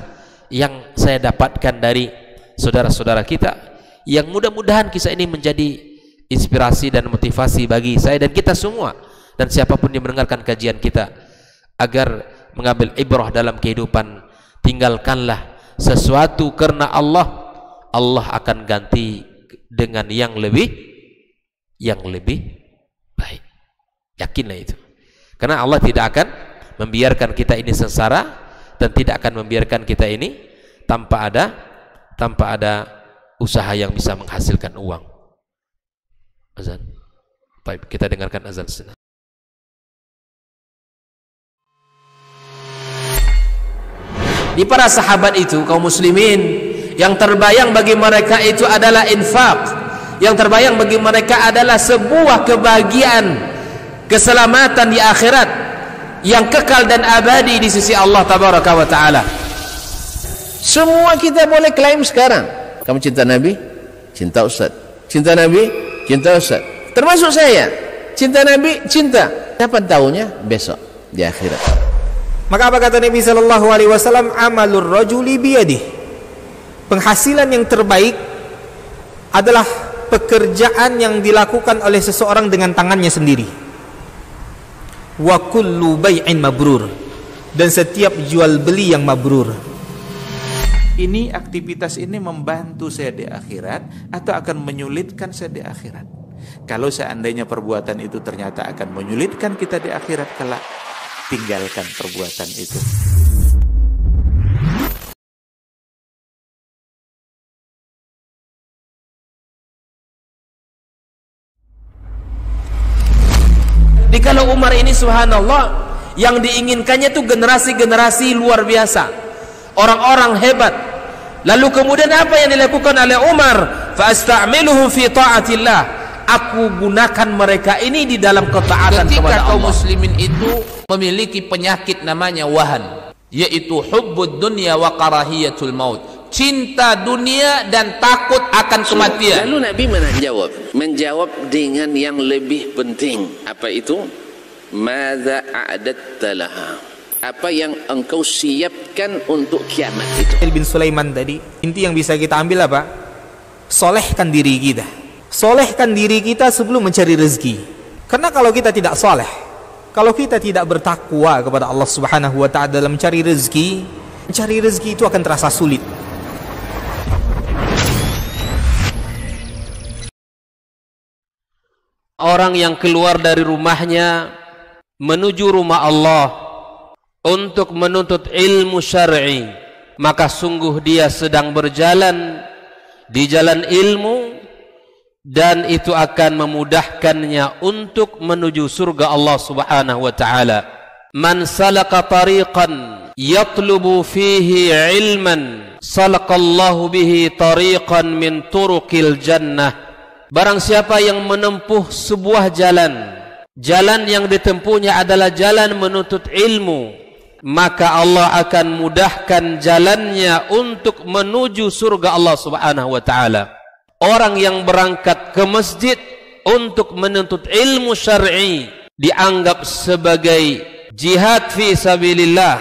yang saya dapatkan dari saudara-saudara kita, yang mudah-mudahan kisah ini menjadi inspirasi dan motivasi bagi saya dan kita semua, dan siapapun yang mendengarkan kajian kita, agar mengambil ibrah dalam kehidupan. Tinggalkanlah sesuatu karena Allah, Allah akan ganti dengan yang lebih baik. Yakinlah itu, karena Allah tidak akan membiarkan kita ini sengsara, dan tidak akan membiarkan kita ini tanpa ada usaha yang bisa menghasilkan uang. Azan. Baik, kita dengarkan azan sejenak. Di para sahabat itu, kaum muslimin, yang terbayang bagi mereka itu adalah infak, yang terbayang bagi mereka adalah sebuah kebahagiaan, keselamatan di akhirat yang kekal dan abadi di sisi Allah tabaraka wa taala. Semua kita boleh klaim sekarang, kamu cinta Nabi, cinta Ustaz, cinta Nabi, cinta Ustaz, termasuk saya, cinta Nabi, cinta. Kapan tahunya? Besok di akhirat. Maka apa kata Nabi sallallahu alaihi wasallam? Amalur rajuli biyadih. Penghasilan yang terbaik adalah pekerjaan yang dilakukan oleh seseorang dengan tangannya sendiri. Wa kullu bai'in mabrur, dan setiap jual beli yang mabrur. Ini aktivitas ini membantu saya di akhirat atau akan menyulitkan saya di akhirat? Kalau seandainya perbuatan itu ternyata akan menyulitkan kita di akhirat kelak, tinggalkan perbuatan itu. Kalau Umar ini subhanallah, yang diinginkannya itu generasi-generasi luar biasa, orang-orang hebat. Lalu kemudian apa yang dilakukan oleh Umar? Fa'asta'miluhum fi ta'atillah. Aku gunakan mereka ini di dalam ketaatan kepada Allah. Ketika kaum muslimin itu memiliki penyakit namanya wahan, yaitu hubbud dunya wa karahiyatul maut, cinta dunia dan takut akan kematian. Lalu Nabi menjawab dengan yang lebih penting. Apa itu? Madza a'adatta laha? Apa yang engkau siapkan untuk kiamat itu? Bin Sulaiman tadi, inti yang bisa kita ambil apa? Solehkan diri kita. Solehkan diri kita sebelum mencari rezeki. Karena kalau kita tidak soleh, kalau kita tidak bertakwa kepada Allah Subhanahu wa ta'ala dalam mencari rezeki itu akan terasa sulit. Orang yang keluar dari rumahnya menuju rumah Allah untuk menuntut ilmu syar'i, maka sungguh dia sedang berjalan di jalan ilmu, dan itu akan memudahkannya untuk menuju surga Allah Subhanahu wa ta'ala. Man salaka tariqan yatlubu fihi ilman salakallahu bihi tariqan min turuqil jannah. Barang siapa yang menempuh sebuah jalan yang ditempuhnya adalah jalan menuntut ilmu, maka Allah akan mudahkan jalannya untuk menuju surga Allah Subhanahu wa ta'ala. Orang yang berangkat ke masjid untuk menuntut ilmu syar'i dianggap sebagai jihad fi sabilillah.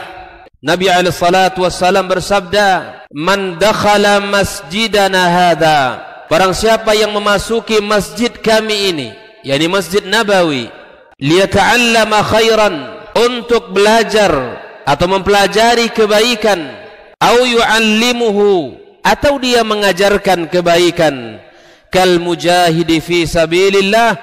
Nabi alaihi salatu wassalam bersabda, "Man dakhala masjidana hadza," barang siapa yang memasuki masjid kami ini, yakni Masjid Nabawi, liyata'allama khairan, untuk belajar atau mempelajari kebaikan, au yu'allimuhu, atau dia mengajarkan kebaikan, kal mujahidi fi sabilillah,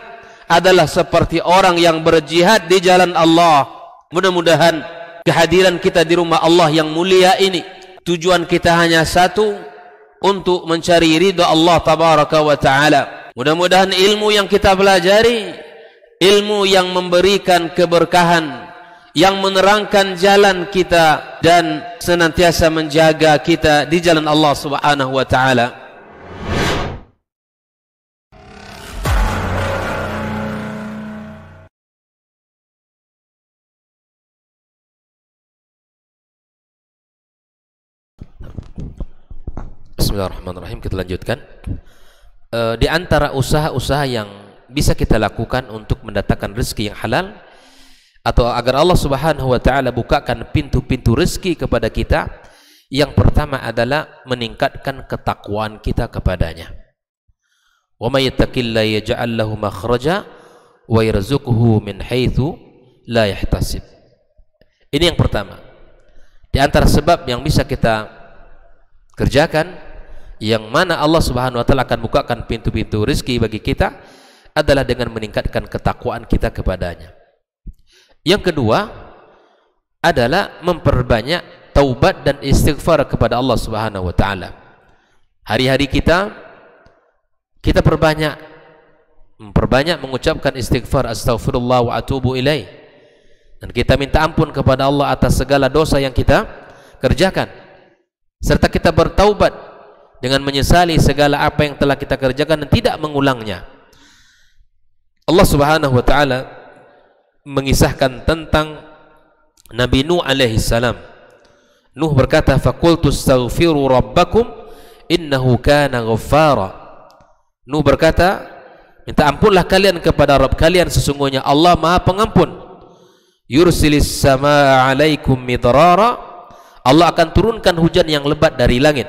adalah seperti orang yang berjihad di jalan Allah. Mudah-mudahan kehadiran kita di rumah Allah yang mulia ini, tujuan kita hanya satu, untuk mencari ridha Allah tabaraka wa ta'ala. Mudah-mudahan ilmu yang kita pelajari, ilmu yang memberikan keberkahan, yang menerangkan jalan kita dan senantiasa menjaga kita di jalan Allah Subhanahu wa ta'ala. Bismillahirrahmanirrahim. Kita lanjutkan. Di antara usaha-usaha yang bisa kita lakukan untuk mendatangkan rezeki yang halal, atau agar Allah Subhanahu wa ta'ala bukakan pintu-pintu rezeki kepada kita, yang pertama adalah meningkatkan ketakwaan kita kepadanya. Wa may yattaqillaha yaj'al lahu makhraja wa yarzuqhu min haitsu la yahtasib. Ini yang pertama. Di antara sebab yang bisa kita kerjakan, yang mana Allah Subhanahu wa ta'ala akan bukakan pintu-pintu rezeki bagi kita, adalah dengan meningkatkan ketakwaan kita kepadanya. Yang kedua adalah memperbanyak taubat dan istighfar kepada Allah Subhanahu wa ta'ala. Hari-hari kita memperbanyak mengucapkan istighfar, astaghfirullah wa atubu ilaih, dan kita minta ampun kepada Allah atas segala dosa yang kita kerjakan, serta kita bertaubat dengan menyesali segala apa yang telah kita kerjakan dan tidak mengulangnya. Allah Subhanahu wa ta'ala mengisahkan tentang Nabi Nuh alaihi salam. Nuh berkata, "Faqultu astaghfiru rabbakum innahu kana ghaffara." Nuh berkata, minta ampunlah kalian kepada Rabb kalian, sesungguhnya Allah Maha Pengampun. Yursilis samaa 'alaikum midrara, Allah akan turunkan hujan yang lebat dari langit.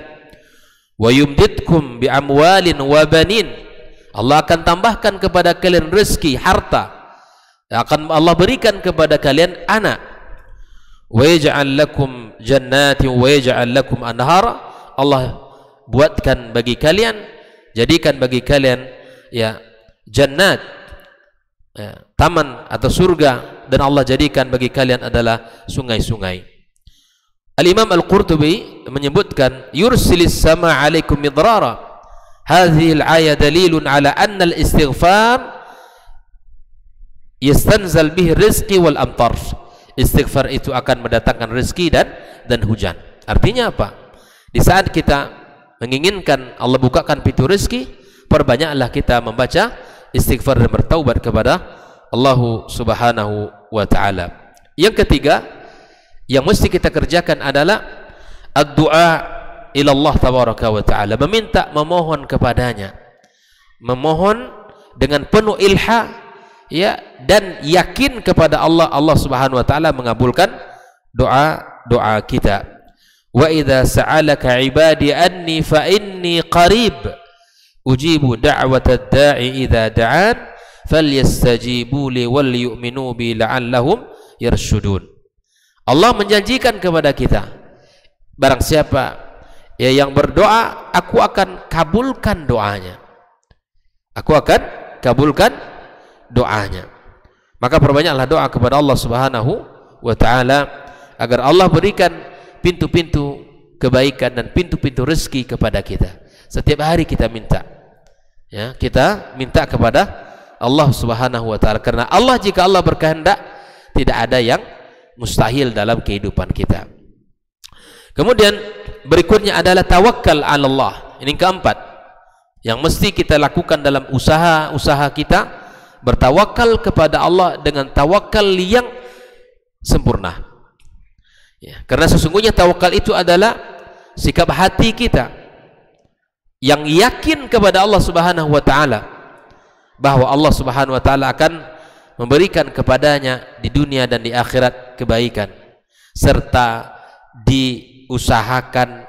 Wa yumditkum bi amwalin wa banin, Allah akan tambahkan kepada kalian rezeki, harta, akan Allah berikan kepada kalian anak. Wa yaj'al lakum jannatin wa yaj'al lakum anhara, Allah buatkan bagi kalian, jadikan bagi kalian ya jannat, taman atau surga, dan Allah jadikan bagi kalian adalah sungai-sungai. Al-Imam Al-Qurtubi menyebutkan yursilis sama alaikum midrara. Hadhihi al-ayah dalilun ala anna al-istighfar yastanzal bihi rizqi wal amtar. Istighfar itu akan mendatangkan rezeki dan hujan. Artinya apa? Di saat kita menginginkan Allah bukakan pintu rezeki, perbanyaklah kita membaca istighfar dan bertaubat kepada Allah Subhanahu wa taala. Yang ketiga yang mesti kita kerjakan adalah ad-du'a ila Allah tabaraka wa taala, memohon kepadanya, memohon dengan penuh ilha, ya, dan yakin kepada Allah. Allah Subhanahu wa taala mengabulkan doa kita. Wa idza sa'alaka 'ibadi anni fa inni qarib ujibu da'watad da'i idza da'an falyastajibu li wal yu'minu bi la'allahum yarshudun. Allah menjanjikan kepada kita, barang siapa yang berdoa, aku akan kabulkan doanya. Aku akan kabulkan doanya. Maka perbanyaklah doa kepada Allah Subhanahu wa taala agar Allah berikan pintu-pintu kebaikan dan pintu-pintu rezeki kepada kita. Setiap hari kita minta, ya, kita minta kepada Allah Subhanahu wa taala, karena Allah, jika Allah berkehendak, tidak ada yang mustahil dalam kehidupan kita. Kemudian berikutnya adalah tawakkal 'ala Allah. Ini keempat yang mesti kita lakukan dalam usaha kita, bertawakal kepada Allah dengan tawakal yang sempurna, ya, karena sesungguhnya tawakal itu adalah sikap hati kita yang yakin kepada Allah Subhanahu wa taala, bahwa Allah Subhanahu wa taala akan memberikan kepadanya di dunia dan di akhirat kebaikan, serta diusahakan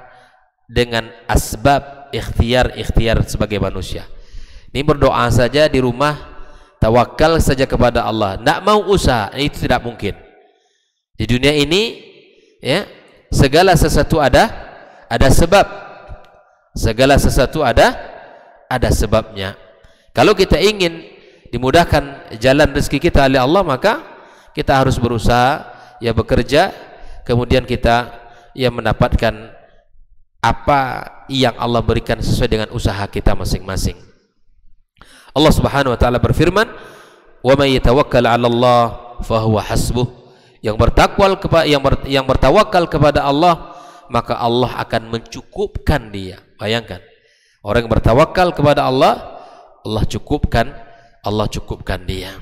dengan asbab ikhtiar sebagai manusia. Ini berdoa saja di rumah, tawakal saja kepada Allah, tidak mau usaha, itu tidak mungkin. Di dunia ini, ya, segala sesuatu ada sebab. Segala sesuatu ada sebabnya. Kalau kita ingin dimudahkan jalan rezeki kita oleh Allah, maka kita harus berusaha, ya, bekerja, kemudian kita, ya, mendapatkan apa yang Allah berikan sesuai dengan usaha kita masing-masing. Allah Subhanahu wa taala berfirman, "Wa may yatawakkal 'ala Allah fa huwa hasbuh." Yang bertawakal kepada Allah, maka Allah akan mencukupkan dia. Bayangkan, orang yang bertawakal kepada Allah, Allah cukupkan dia.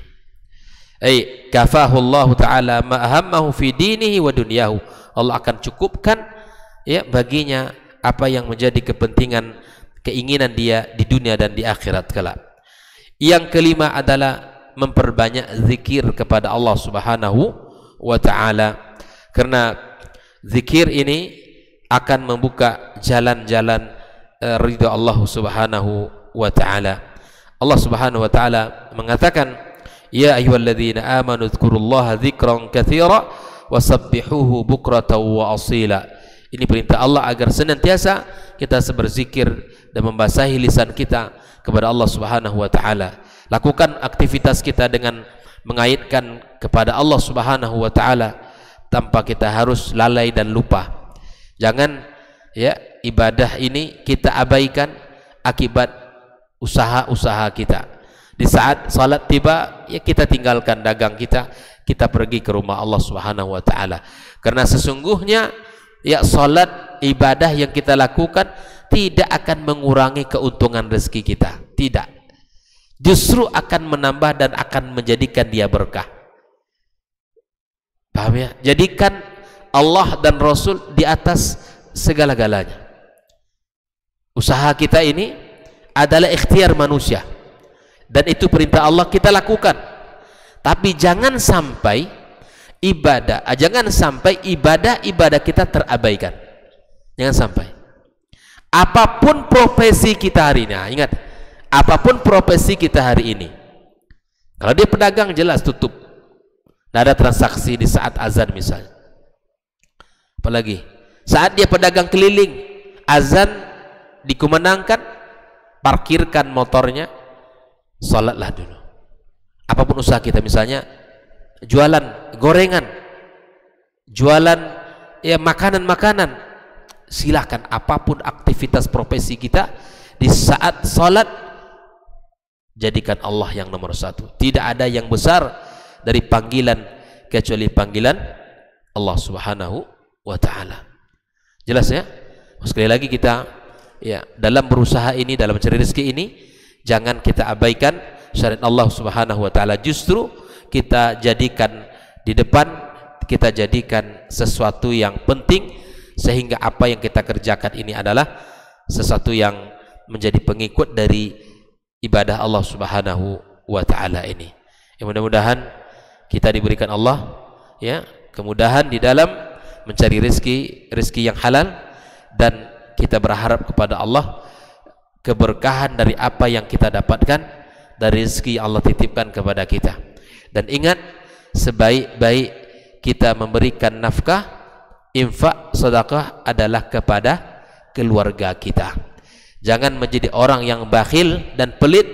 Kafahu Allah taala ma ahammahu fi dinihi wa dunyahu. Allah akan cukupkan, ya, baginya apa yang menjadi kepentingan, keinginan dia di dunia dan di akhirat kelak. Yang kelima adalah memperbanyak zikir kepada Allah Subhanahu wa taala, karena zikir ini akan membuka jalan-jalan ridha Allah Subhanahu wa taala. Allah Subhanahu wa taala mengatakan, ya ayyuhalladzina amanu dzkurullaha dzikran katsira wasabbihuhu bukratan wa asila. Ini perintah Allah agar senantiasa kita berzikir dan membasahi lisan kita kepada Allah Subhanahu wa taala. Lakukan aktivitas kita dengan mengaitkan kepada Allah Subhanahu wa taala tanpa kita harus lalai dan lupa. Jangan, ya, ibadah ini kita abaikan akibat usaha-usaha kita. Di saat salat tiba, ya, kita tinggalkan dagang kita pergi ke rumah Allah Subhanahu wa taala. Karena sesungguhnya, ya, salat ibadah yang kita lakukan tidak akan mengurangi keuntungan rezeki kita. Tidak. Justru akan menambah dan akan menjadikan dia berkah. Paham, ya? Jadikan Allah dan Rasul di atas segala-galanya. Usaha kita ini adalah ikhtiar manusia, dan itu perintah Allah, kita lakukan. Tapi jangan sampai ibadah kita terabaikan. Jangan sampai. Apapun profesi kita hari ini, ingat, apapun profesi kita hari ini, kalau dia pedagang jelas tutup, tidak ada transaksi di saat azan misalnya. Apalagi saat dia pedagang keliling, azan dikumandangkan, parkirkan motornya, salatlah dulu. apapun usaha kita, misalnya jualan gorengan, jualan ya makanan-makanan, silakan apapun aktivitas profesi kita, di saat salat jadikan Allah yang nomor satu. Tidak ada yang besar dari panggilan kecuali panggilan Allah Subhanahu wa ta'ala. Jelas ya? Sekali lagi kita ya dalam berusaha ini, dalam mencari rezeki ini, jangan kita abaikan syariat Allah Subhanahu wa ta'ala. Justru kita jadikan di depan, kita jadikan sesuatu yang penting, sehingga apa yang kita kerjakan ini adalah sesuatu yang menjadi pengikut dari ibadah Allah Subhanahu wa ta'ala ini. Ya, mudah-mudahan kita diberikan Allah ya kemudahan di dalam mencari rezeki yang halal, dan kita berharap kepada Allah keberkahan dari apa yang kita dapatkan dari rezeki yang Allah titipkan kepada kita. Dan ingat, sebaik-baik kita memberikan nafkah, infak, sedekah adalah kepada keluarga kita. Jangan menjadi orang yang bakhil dan pelit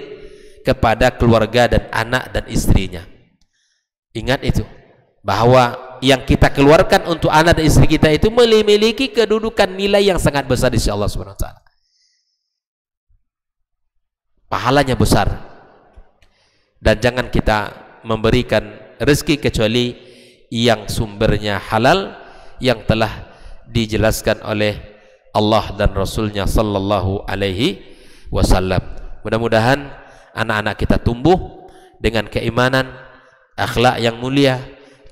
kepada keluarga dan anak dan istrinya. Ingat itu, bahwa yang kita keluarkan untuk anak dan istri kita itu memiliki kedudukan nilai yang sangat besar di sisi Allah Subhanahu wa ta'ala. Pahalanya besar. Dan jangan kita memberikan rezeki kecuali yang sumbernya halal, yang telah dijelaskan oleh Allah dan Rasulnya sallallahu alaihi wasallam. Mudah-mudahan anak-anak kita tumbuh dengan keimanan, akhlak yang mulia,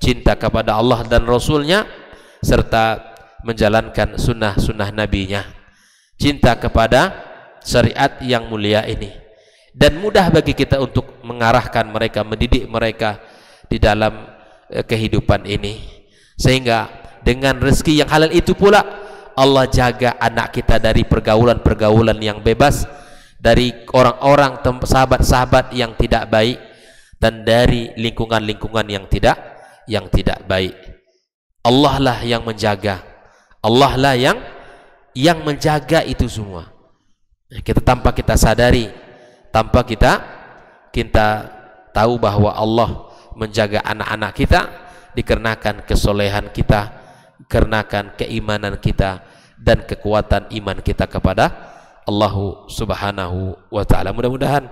cinta kepada Allah dan Rasulnya, serta menjalankan sunnah-sunnah nabinya, cinta kepada syariat yang mulia ini, dan mudah bagi kita untuk mengarahkan mereka, mendidik mereka di dalam kehidupan ini, sehingga dengan rezeki yang halal itu pula Allah jaga anak kita dari pergaulan-pergaulan yang bebas, dari orang-orang sahabat-sahabat yang tidak baik, dan dari lingkungan-lingkungan yang tidak baik. Allah lah yang menjaga, Allah lah yang menjaga itu semua. Kita tanpa kita sadari, tanpa kita tahu bahwa Allah menjaga anak-anak kita dikarenakan kesolehan kita, dikarenakan keimanan kita dan kekuatan iman kita kepada Allah Subhanahu wa ta'ala. Mudah-mudahan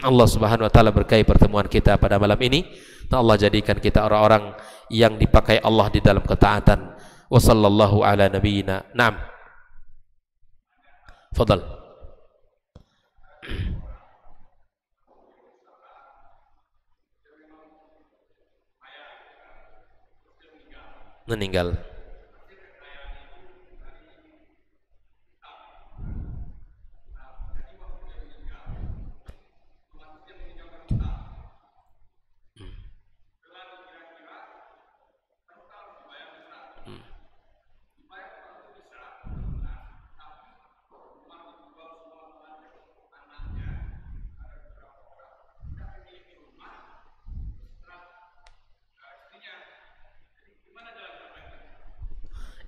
Allah Subhanahu wa ta'ala berkahi pertemuan kita pada malam ini. Allah jadikan kita orang-orang yang dipakai Allah di dalam ketaatan. Wa sallallahu ala nabiyyina. Naam. Fadal. Meninggal.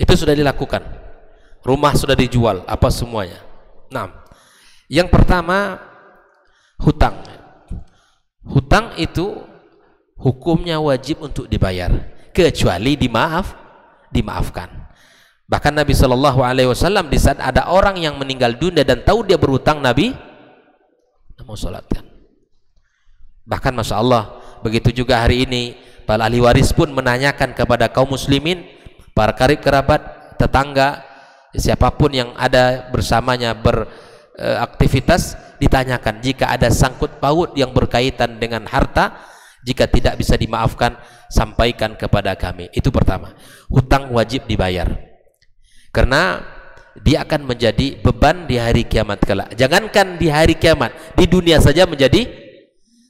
Itu sudah dilakukan, rumah sudah dijual, apa semuanya. Nah, yang pertama hutang. Hutang itu hukumnya wajib untuk dibayar, kecuali dimaafkan. Bahkan Nabi Shallallahu Alaihi Wasallam di saat ada orang yang meninggal dunia dan tahu dia berhutang, Nabi mau salatkan. Bahkan Masya Allah, begitu juga hari ini para ahli waris pun menanyakan kepada kaum muslimin, para karib kerabat, tetangga, siapapun yang ada bersamanya beraktivitas, ditanyakan jika ada sangkut paut yang berkaitan dengan harta, jika tidak bisa dimaafkan, sampaikan kepada kami. Itu pertama, hutang wajib dibayar, karena dia akan menjadi beban di hari kiamat kelak. Jangankan di hari kiamat, di dunia saja menjadi,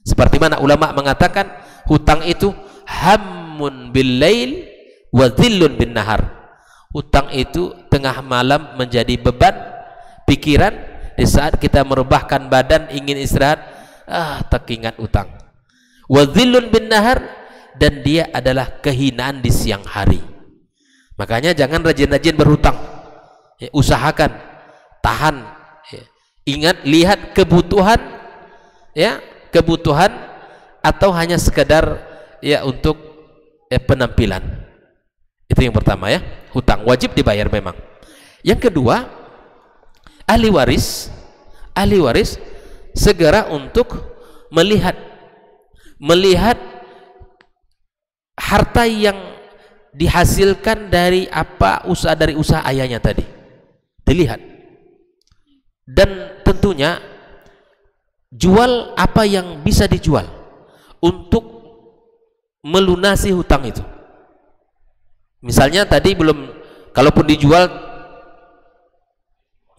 seperti mana ulama mengatakan, hutang itu hammun bil lail wa dhillun bin nahar. Hutang itu tengah malam menjadi beban pikiran, di saat kita merebahkan badan ingin istirahat, tak ingat utang. Wa dhillun bin nahar, dan dia adalah kehinaan di siang hari. Makanya jangan rajin-rajin berhutang. Usahakan, tahan. Ingat, lihat kebutuhan, kebutuhan atau hanya sekedar ya untuk penampilan. Itu yang pertama ya, hutang wajib dibayar memang. Yang kedua, ahli waris segera untuk melihat harta yang dihasilkan dari usaha ayahnya tadi, dilihat, dan tentunya jual apa yang bisa dijual untuk melunasi hutang itu. Misalnya tadi kalaupun dijual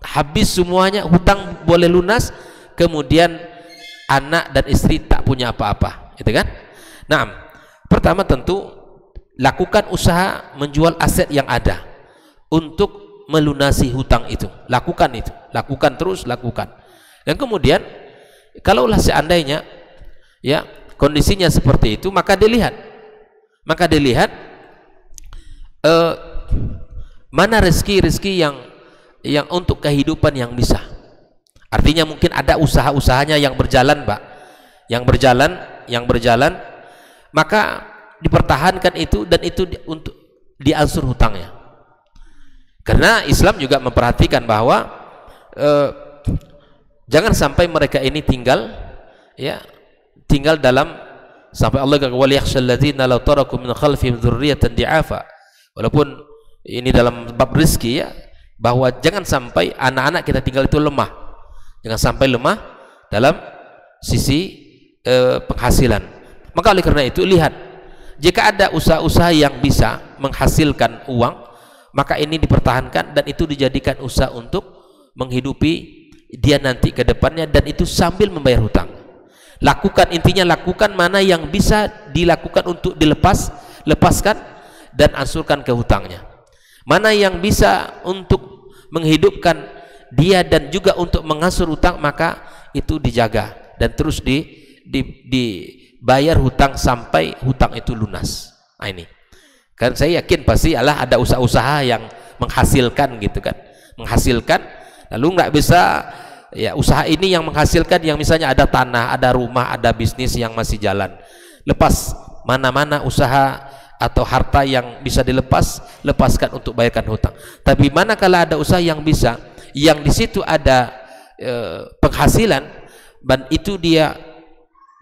habis semuanya, hutang boleh lunas, kemudian anak dan istri tak punya apa-apa, gitu kan? Nah, pertama tentu lakukan usaha menjual aset yang ada untuk melunasi hutang itu. Lakukan itu, lakukan terus, lakukan. Dan kemudian kalaulah seandainya ya kondisinya seperti itu, maka dilihat mana rezeki yang untuk kehidupan yang bisa. Artinya mungkin ada usaha-usahanya yang berjalan, Pak, yang berjalan, maka dipertahankan itu, dan itu untuk diansur hutangnya. Karena Islam juga memperhatikan bahwa jangan sampai mereka ini tinggal dalam, sampai Allah kata wal yakhshal ladzina law taraku min khalfihim dzurriyyatan di'afa. Walaupun ini dalam bab rezeki ya, bahwa jangan sampai anak-anak kita tinggal itu lemah, jangan sampai lemah dalam sisi penghasilan. Maka oleh karena itu lihat, jika ada usaha-usaha yang bisa menghasilkan uang, maka ini dipertahankan dan itu dijadikan usaha untuk menghidupi dia nanti ke depannya, dan itu sambil membayar hutang. Intinya lakukan mana yang bisa dilakukan untuk lepaskan dan ansurkan ke hutangnya. Mana yang bisa untuk menghidupkan dia dan juga untuk mengansur hutang, maka itu dijaga dan terus dibayar hutang sampai hutang itu lunas. Nah, ini kan saya yakin pasti ada usaha-usaha yang menghasilkan gitu kan, lalu nggak bisa ya usaha ini yang menghasilkan, yang misalnya ada tanah, ada rumah, ada bisnis yang masih jalan. Lepas mana-mana usaha atau harta yang bisa lepaskan untuk bayarkan hutang. Tapi manakala ada usaha yang bisa, yang di situ ada penghasilan, dan itu dia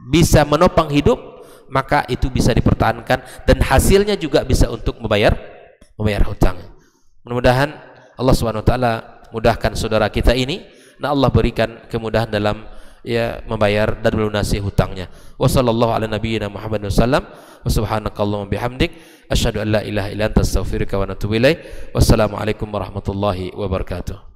bisa menopang hidup, maka itu bisa dipertahankan dan hasilnya juga bisa untuk membayar hutang. Mudah-mudahan Allah SWT mudahkan saudara kita ini, nah Allah berikan kemudahan dalam membayar dan melunasi hutangnya. Wassallallahu ala nabiyyina Muhammad wasallam wa subhanakallahumma bihamdik asyhadu an la ilaha illa anta astaghfiruka wa atubu ilaik. Wassalamualaikum warahmatullahi wabarakatuh.